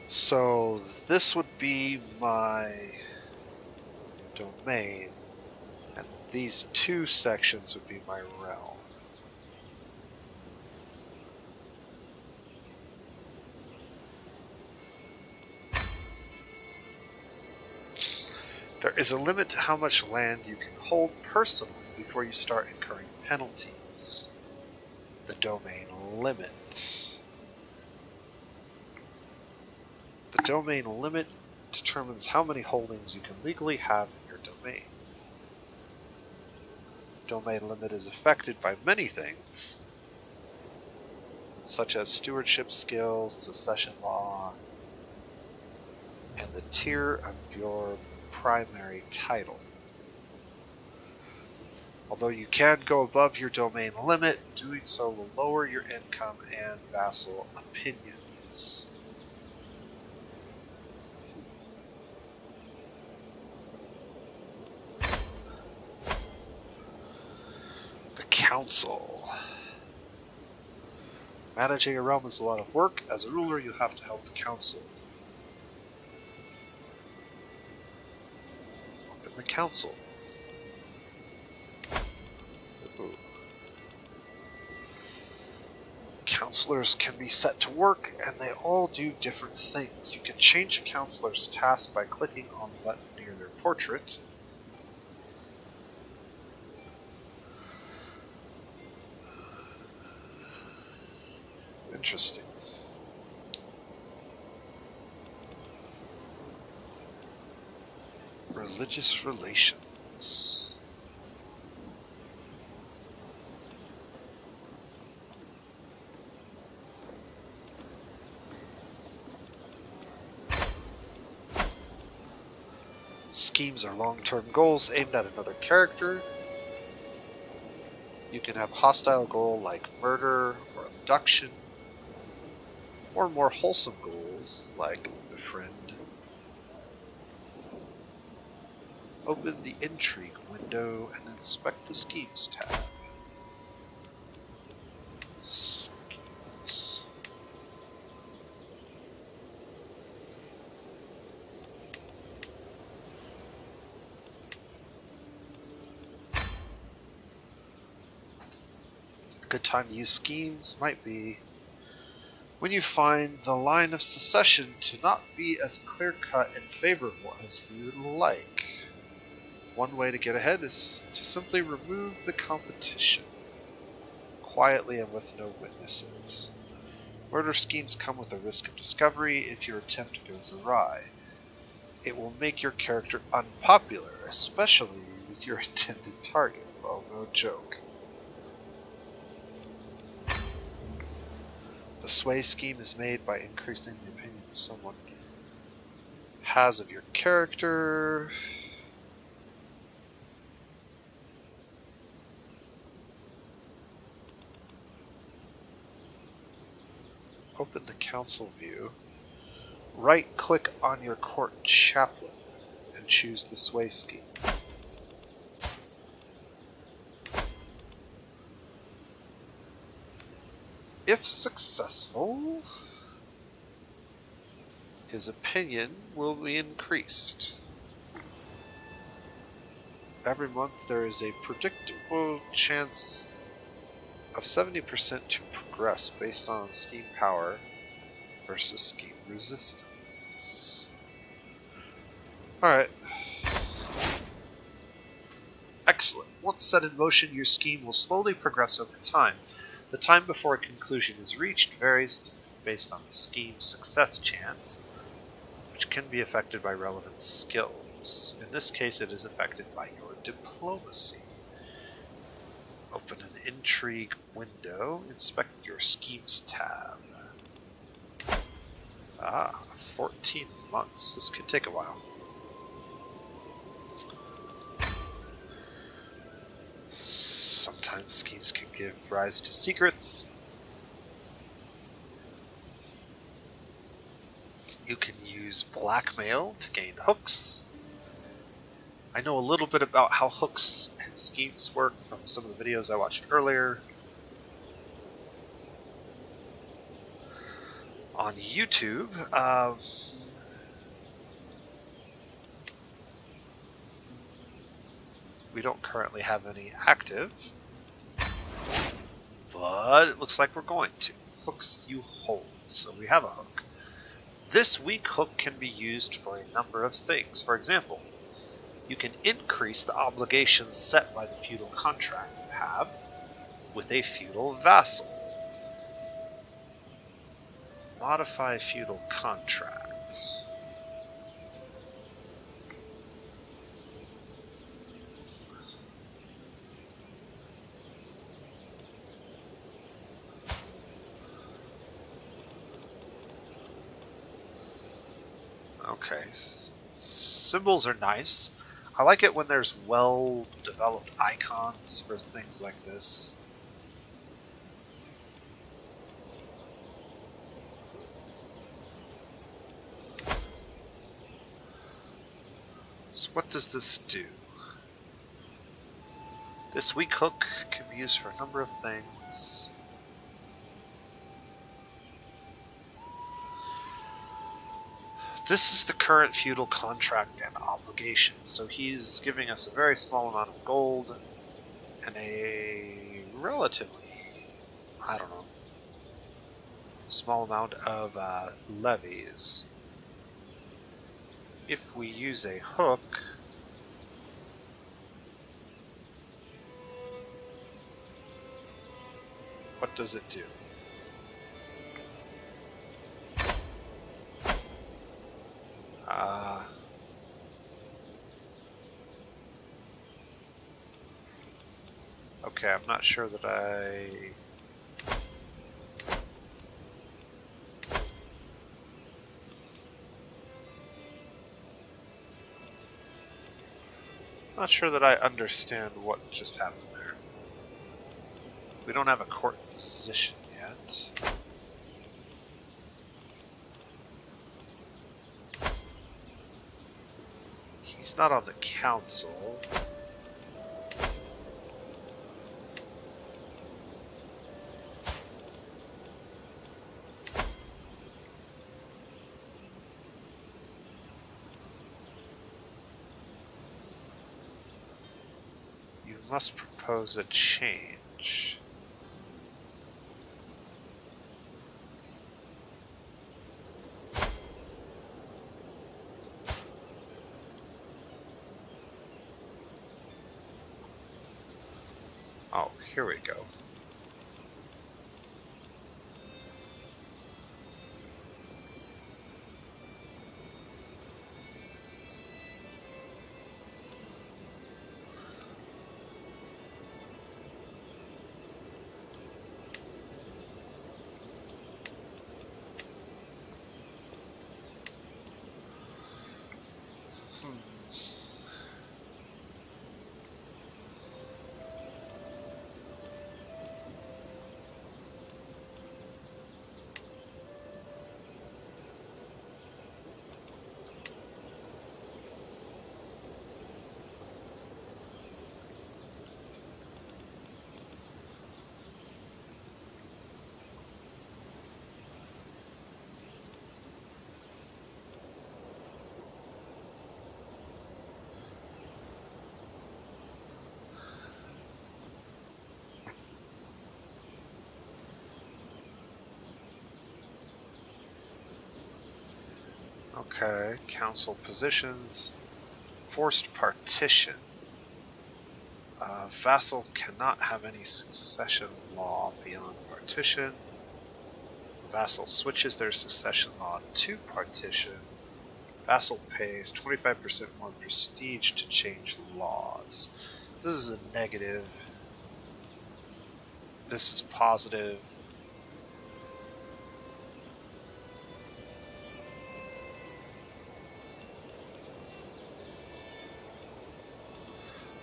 So this would be my domain, and these 2 sections would be my realm. There is a limit to how much land you can hold personally before you start incurring penalties. The domain limit. The domain limit determines how many holdings you can legally have in your domain. The domain limit is affected by many things, such as stewardship skills, succession law, and the tier of your primary title. Although you can go above your domain limit, doing so will lower your income and vassal opinions. The Council. Managing a realm is a lot of work. As a ruler, you have to help the Council. Open the Council. Ooh. Counselors can be set to work, and they all do different things. You can change a counselor's task by clicking on the button near their portrait. Interesting. Religious relations. Schemes are long-term goals aimed at another character. You can have a hostile goal like murder or abduction. or more wholesome goals like befriend. Open the Intrigue window and inspect the Schemes tab. Schemes. A good time to use schemes might be when you find the line of succession to not be as clear-cut and favorable as you'd like. One way to get ahead is to simply remove the competition, quietly and with no witnesses. Murder schemes come with a risk of discovery if your attempt goes awry. It will make your character unpopular, especially with your intended target. Well, no joke. The sway scheme is made by increasing the opinion someone has of your character. Open the council view. Right-click on your court chaplain and choose the sway scheme. If successful, his opinion will be increased. Every month there is a predictable chance of 70% to progress based on scheme power versus scheme resistance. Alright. Excellent. Once set in motion, your scheme will slowly progress over time. The time before a conclusion is reached varies based on the scheme's success chance, which can be affected by relevant skills. In this case, it is affected by your diplomacy. Open an Intrigue window, inspect your Schemes tab. 14 months. This could take a while. Sometimes schemes can give rise to secrets. You can use blackmail to gain hooks. I know a little bit about how hooks and schemes work from some of the videos I watched earlier on YouTube. We don't currently have any active, but it looks like we're going to. Hooks you hold. So we have a hook. This weak hook can be used for a number of things. For example, you can increase the obligations set by the feudal contract you have with a feudal vassal. Modify feudal contracts. Okay, symbols are nice. I like it when there's well-developed icons for things like this. So what does this do? This weak hook can be used for a number of things. This is the current feudal contract and obligation, so he's giving us a very small amount of gold and a relatively, I don't know, small amount of levies. If we use a hook, what does it do? Okay, I'm not sure that I understand what just happened there. We don't have a court position yet. It's not on the council. You must propose a change. Oh, here we go. Okay, council positions. Forced partition. Vassal cannot have any succession law beyond partition. Vassal switches their succession law to partition. Vassal pays 25% more prestige to change laws. This is a negative. This is positive.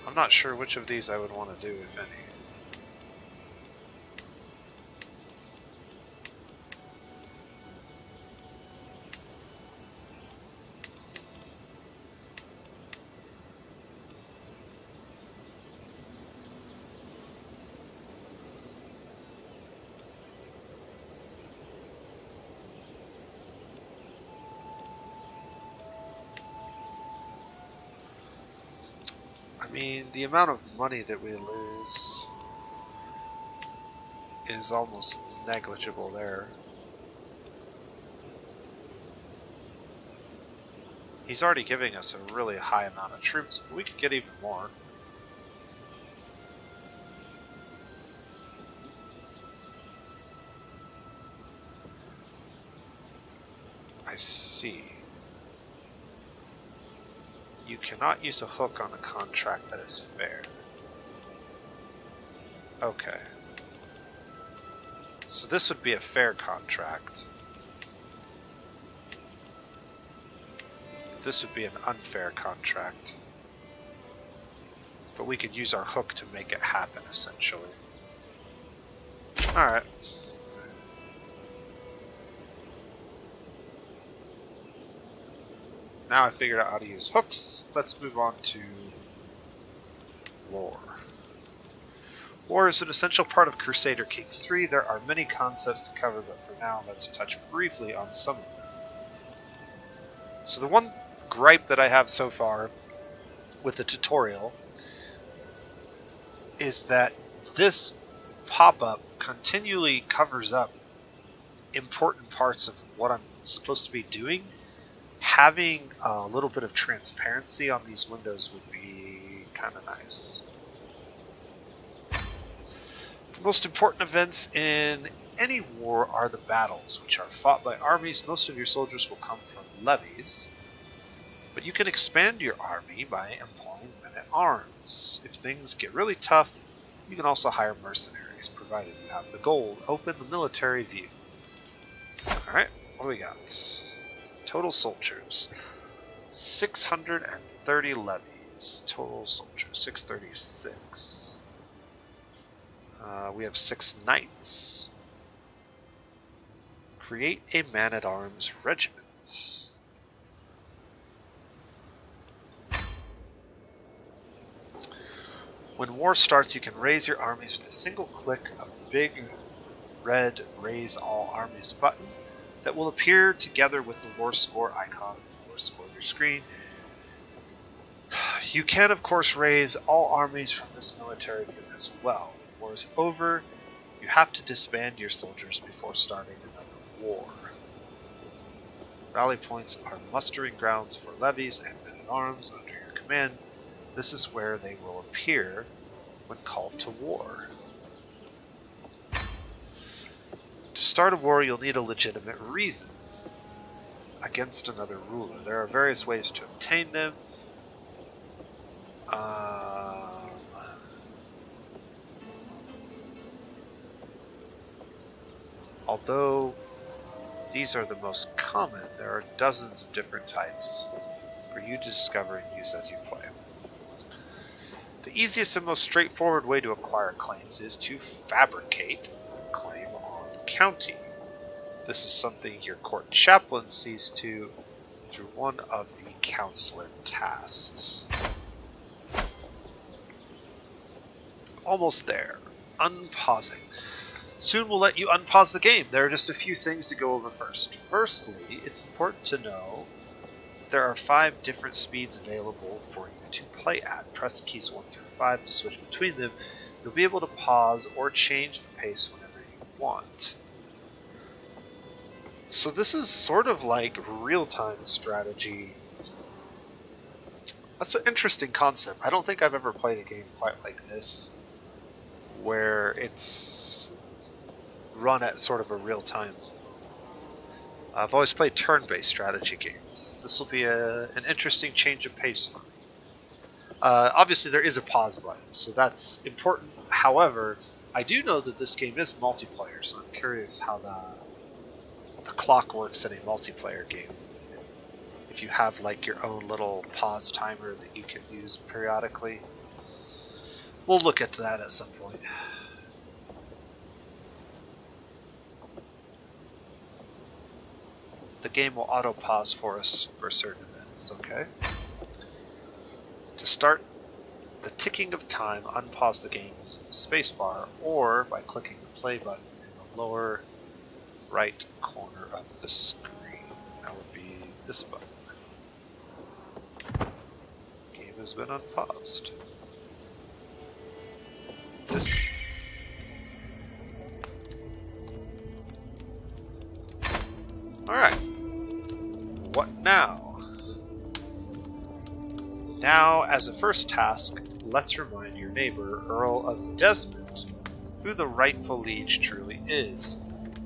I'm not sure which of these I would want to do, if any. I mean, the amount of money that we lose is almost negligible there. He's already giving us a really high amount of troops, but we could get even more. I see. You cannot use a hook on a contract that is fair. Okay. So this would be a fair contract. This would be an unfair contract. But we could use our hook to make it happen, essentially. Alright. Now I figured out how to use hooks. Let's move on to lore. War is an essential part of Crusader Kings 3. There are many concepts to cover, but for now, let's touch briefly on some of them. So the one gripe that I have so far with the tutorial is that this pop-up continually covers up important parts of what I'm supposed to be doing. Having a little bit of transparency on these windows would be kind of nice. The most important events in any war are the battles, which are fought by armies. Most of your soldiers will come from levies, but you can expand your army by employing men-at-arms. If things get really tough, you can also hire mercenaries, provided you have the gold. Open the military view. Alright, what do we got? Total soldiers. 630 levies. Total soldiers. 636. We have 6 knights. Create a man-at-arms regiment. When war starts, you can raise your armies with a single click of the big red Raise All Armies button that will appear together with the war score icon, war score on your screen. You can, of course, raise all armies from this military view as well. When war is over, you have to disband your soldiers before starting another war. Rally points are mustering grounds for levies and men-at-arms under your command. This is where they will appear when called to war. To start a war, you'll need a legitimate reason against another ruler. There are various ways to obtain them. Although these are the most common, there are dozens of different types for you to discover and use as you play. The easiest and most straightforward way to acquire claims is to fabricate a claim on county. This is something your court chaplain sees to through one of the counselor tasks. Almost there. Unpausing. Soon we'll let you unpause the game. There are just a few things to go over first. Firstly, it's important to know that there are 5 different speeds available for you to play at. Press keys 1 through 5 to switch between them. You'll be able to pause or change the pace whenever you want. So this is sort of like real-time strategy. That's an interesting concept. I don't think I've ever played a game quite like this, where it's run at sort of a real-time. I've always played turn-based strategy games. This will be an interesting change of pace for me. Obviously there is a pause button, so that's important. However, I do know that this game is multiplayer, so I'm curious how the clock works in a multiplayer game. If you have like your own little pause timer that you can use periodically. We'll look at that at some point. The game will auto-pause for us for certain events, okay? To start the ticking of time, unpause the game using the spacebar or by clicking the play button in the lower right corner of the screen. That would be this button. Game has been unpaused. This. Alright. What now? Now, as a first task, let's remind your neighbor, Earl of Desmond, who the rightful liege truly is.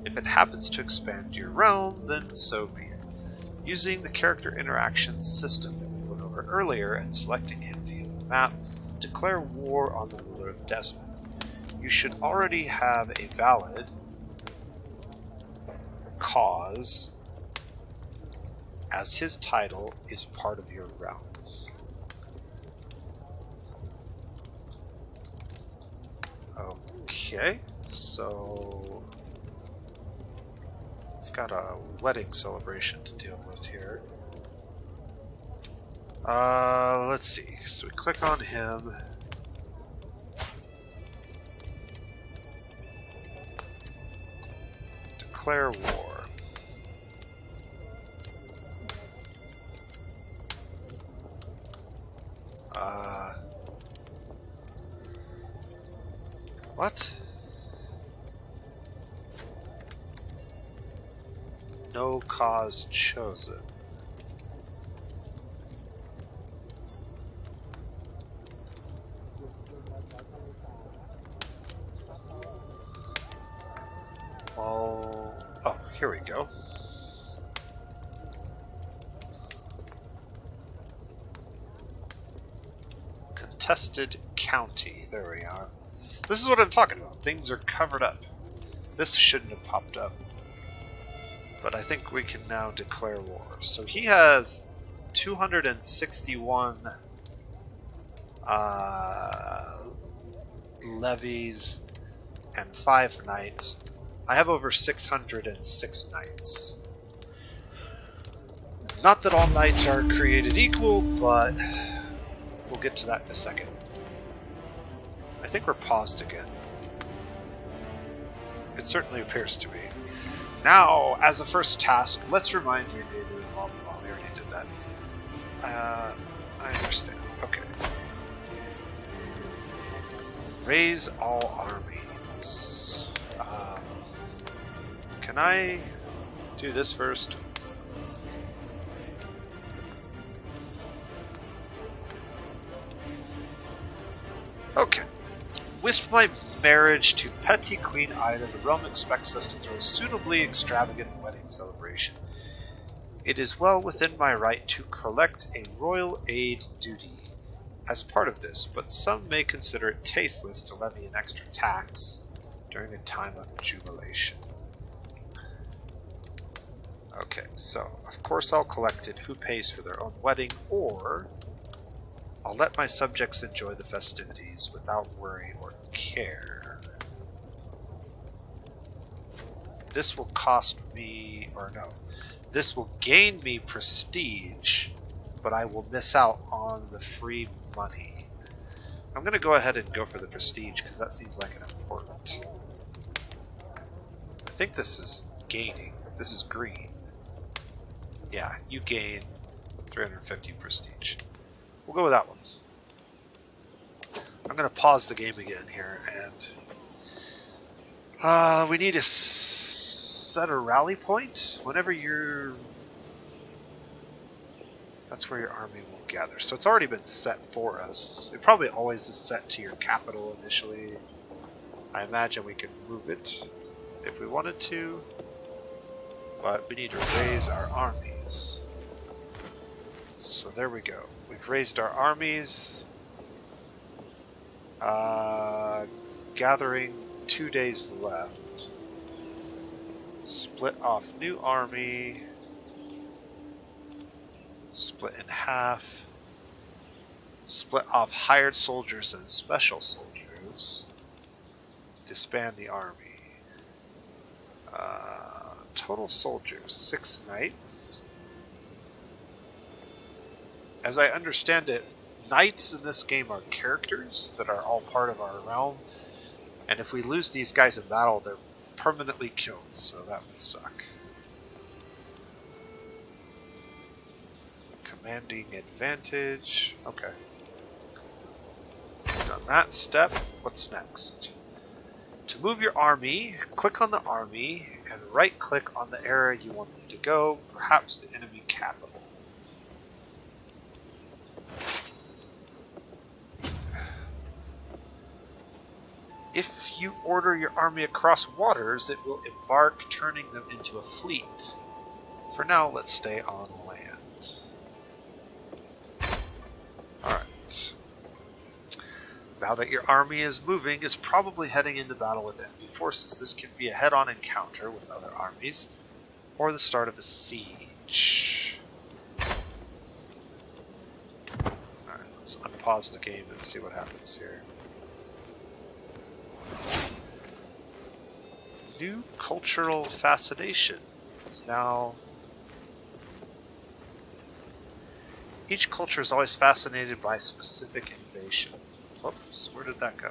If it happens to expand your realm, then so be it. Using the character interactions system that we went over earlier and selecting him via the map, declare war on the ruler of Desmond. You should already have a valid cause, as his title is part of your realm. Okay, so we've got a wedding celebration to deal with here. Let's see. So we click on him. Declare war. What? No cause chosen. Well, oh, here we go. Contested county. There we are. This is what I'm talking about. Things are covered up. This shouldn't have popped up. But I think we can now declare war. So he has 261 levies and 5 knights. I have over 606 knights. Not that all knights are created equal, but we'll get to that in a second. I think we're paused again. It certainly appears to be. Now, as a first task, let's remind your neighbor. Blah, blah, blah. We already did that. I understand. Okay. Raise all armies. Can I do this first? Okay. With my marriage to Petty Queen Ida, the realm expects us to throw a suitably extravagant wedding celebration. It is well within my right to collect a royal aid duty as part of this, but some may consider it tasteless to levy an extra tax during a time of jubilation. Okay, so of course I'll collect it. Who pays for their own wedding, or I'll let my subjects enjoy the festivities without worry or care. This will cost me, or no, this will gain me prestige, but I will miss out on the free money. I'm going to go ahead and go for the prestige because that seems like an important. I think this is gaining. This is green. Yeah, you gain 350 prestige. We'll go with that one. I'm going to pause the game again here, and we need to set a rally point. Whenever you're... That's where your army will gather. So it's already been set for us. It probably always is set to your capital initially. I imagine we can move it if we wanted to, but we need to raise our armies. So there we go. We've raised our armies. Gathering 2 days left. Split off new army. Split in half. Split off hired soldiers and special soldiers. Disband the army. Total soldiers, 6 knights. As I understand it, knights in this game are characters that are all part of our realm, and if we lose these guys in battle, they're permanently killed, so that would suck. Commanding advantage. Okay. Done that step. What's next? To move your army, click on the army and right-click on the area you want them to go, perhaps the enemy capital. If you order your army across waters, it will embark, turning them into a fleet. For now, let's stay on land. Alright. Now that your army is moving, it's probably heading into battle with enemy forces. This can be a head-on encounter with other armies, or the start of a siege. Alright, let's unpause the game and see what happens here. New cultural fascination is now... Each culture is always fascinated by specific innovation. Whoops, where did that go?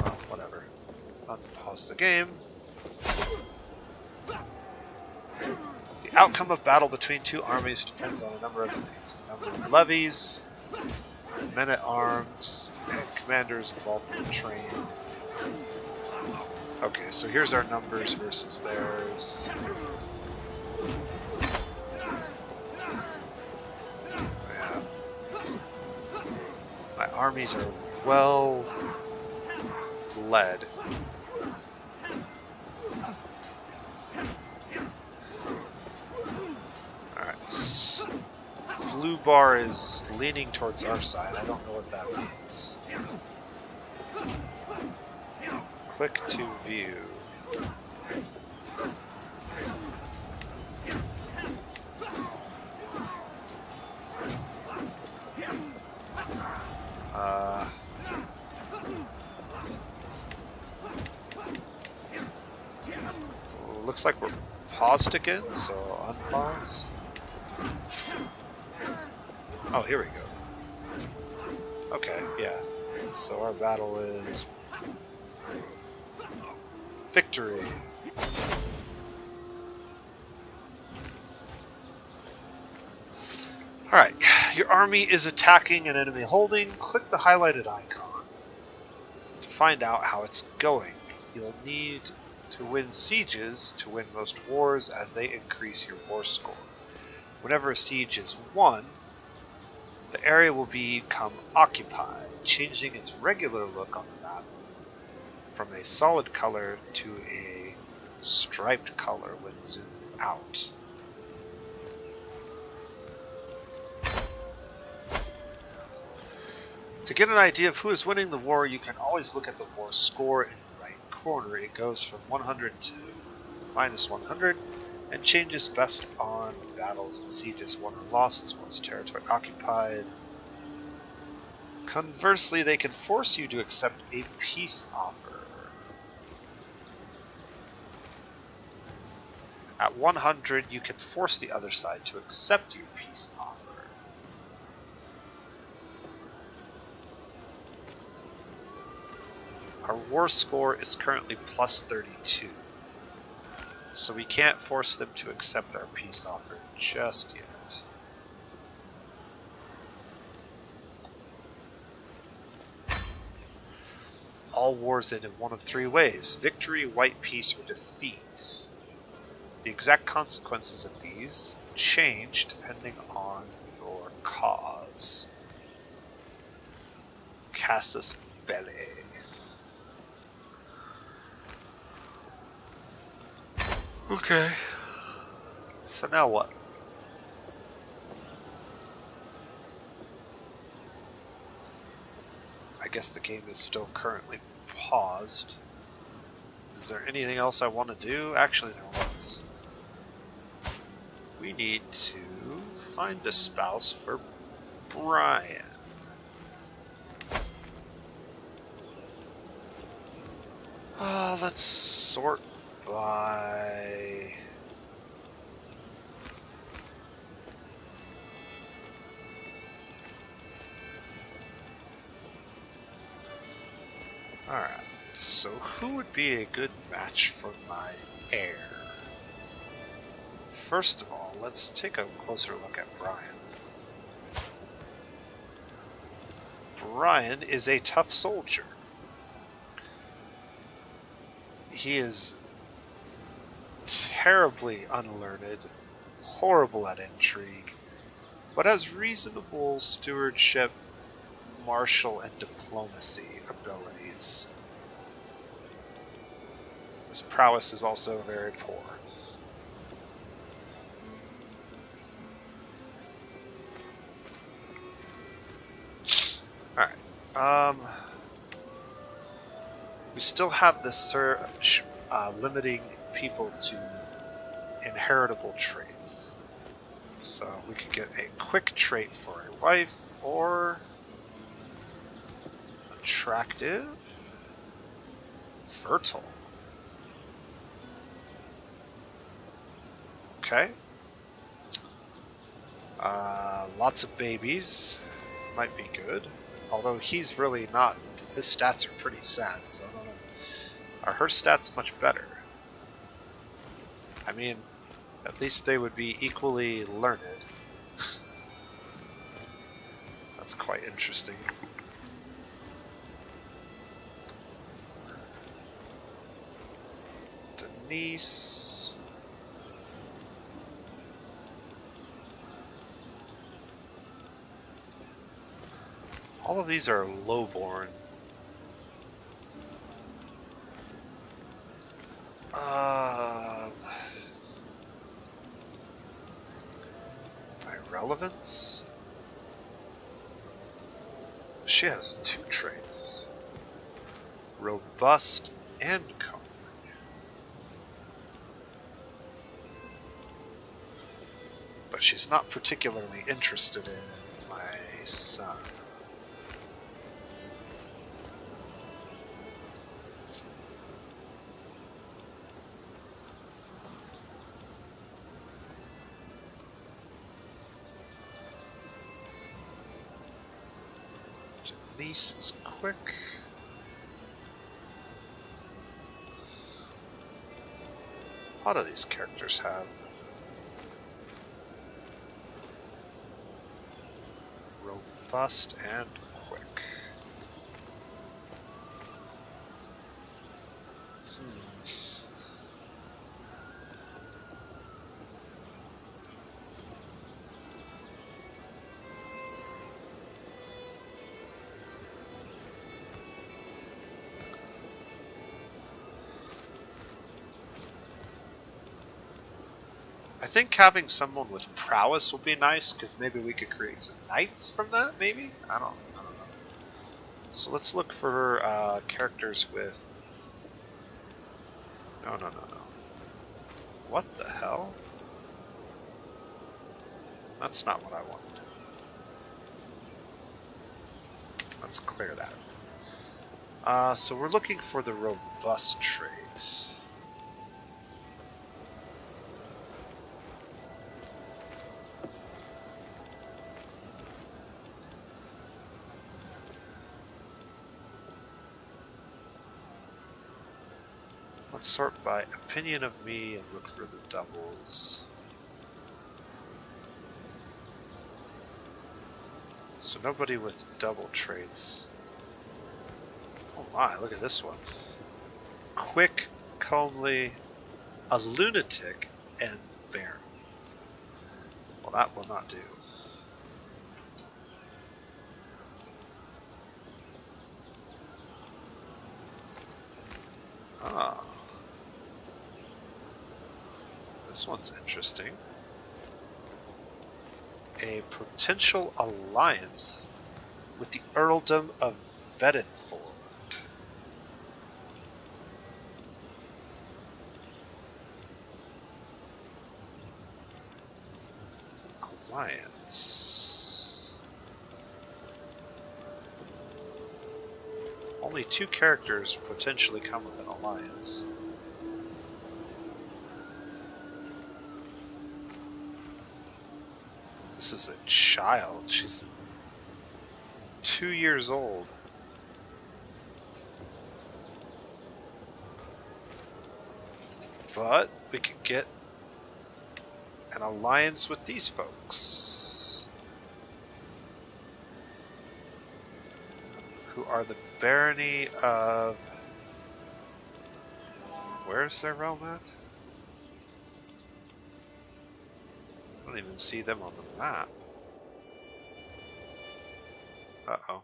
Oh, whatever. Unpause the game. The outcome of battle between two armies depends on a number of things. The number of levies, men-at-arms, and commanders involved in the train. Okay, so here's our numbers versus theirs. Yeah. My armies are well led. Alright. Blue bar is leaning towards our side. I don't know what that means. Click to view. Looks like we're paused again, so unpause. Oh, here we go. Okay, yeah. So our battle is victory. Alright, your army is attacking an enemy holding. Click the highlighted icon to find out how it's going. You'll need to win sieges to win most wars as they increase your war score. Whenever a siege is won, the area will become occupied, changing its regular look on the map from a solid color to a striped color when zoomed out. To get an idea of who is winning the war, you can always look at the war score in the right corner. It goes from 100 to -100 and changes based on battles and sieges won or lost as well as territory occupied. Conversely, they can force you to accept a peace offer. At 100, you can force the other side to accept your peace offer. Our war score is currently +32, so we can't force them to accept our peace offer just yet. All wars end in one of three ways: victory, white peace, or defeat. The exact consequences of these change depending on your cause. Casus belli. Okay. So now what? I guess the game is still currently paused. Is there anything else I want to do? Actually, there was. We need to find a spouse for Brian. Let's sort by... Alright, so who would be a good match for my heir? First of all, let's take a closer look at Brian. Brian is a tough soldier. He is terribly unlearned, horrible at intrigue, but has reasonable stewardship, martial, and diplomacy abilities. His prowess is also very poor. Alright, we still have the search limiting people to inheritable traits. So we could get a quick trait for a wife, or attractive, fertile. Okay. Lots of babies might be good. Although he's really not, his stats are pretty sad, so I don't know. Are her stats much better? I mean, at least they would be equally learned. That's quite interesting. Denise. All of these are lowborn. By relevance? She has two traits. Robust and calm. But she's not particularly interested in my son. Niece is quick. A lot of these characters have robust and quick. I think having someone with prowess would be nice, because maybe we could create some knights from that, maybe? I don't know. So let's look for characters with... No. What the hell? That's not what I want. Let's clear that. So we're looking for the robust trades. Let's sort by opinion of me and look for the doubles. So nobody with double traits. Oh my, look at this one. Quick, comely, a lunatic, and barren. Well, that will not do. Ah. This one's interesting. A potential alliance with the Earldom of Bedford. Alliance. Only 2 characters potentially come with an alliance. This is a child. She's 2 years old. But we could get an alliance with these folks, who are the barony of... Where's their realm at? I don't even see them on the map. Uh-oh.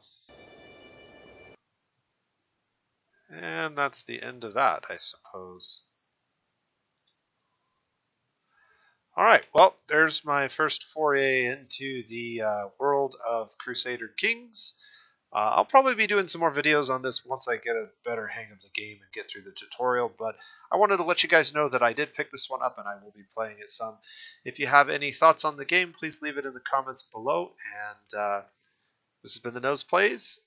And that's the end of that, I suppose. Alright, well, there's my first foray into the world of Crusader Kings. I'll probably be doing some more videos on this once I get a better hang of the game and get through the tutorial, but I wanted to let you guys know that I did pick this one up and I will be playing it some. If you have any thoughts on the game, please leave it in the comments below, and this has been TheNosePlays.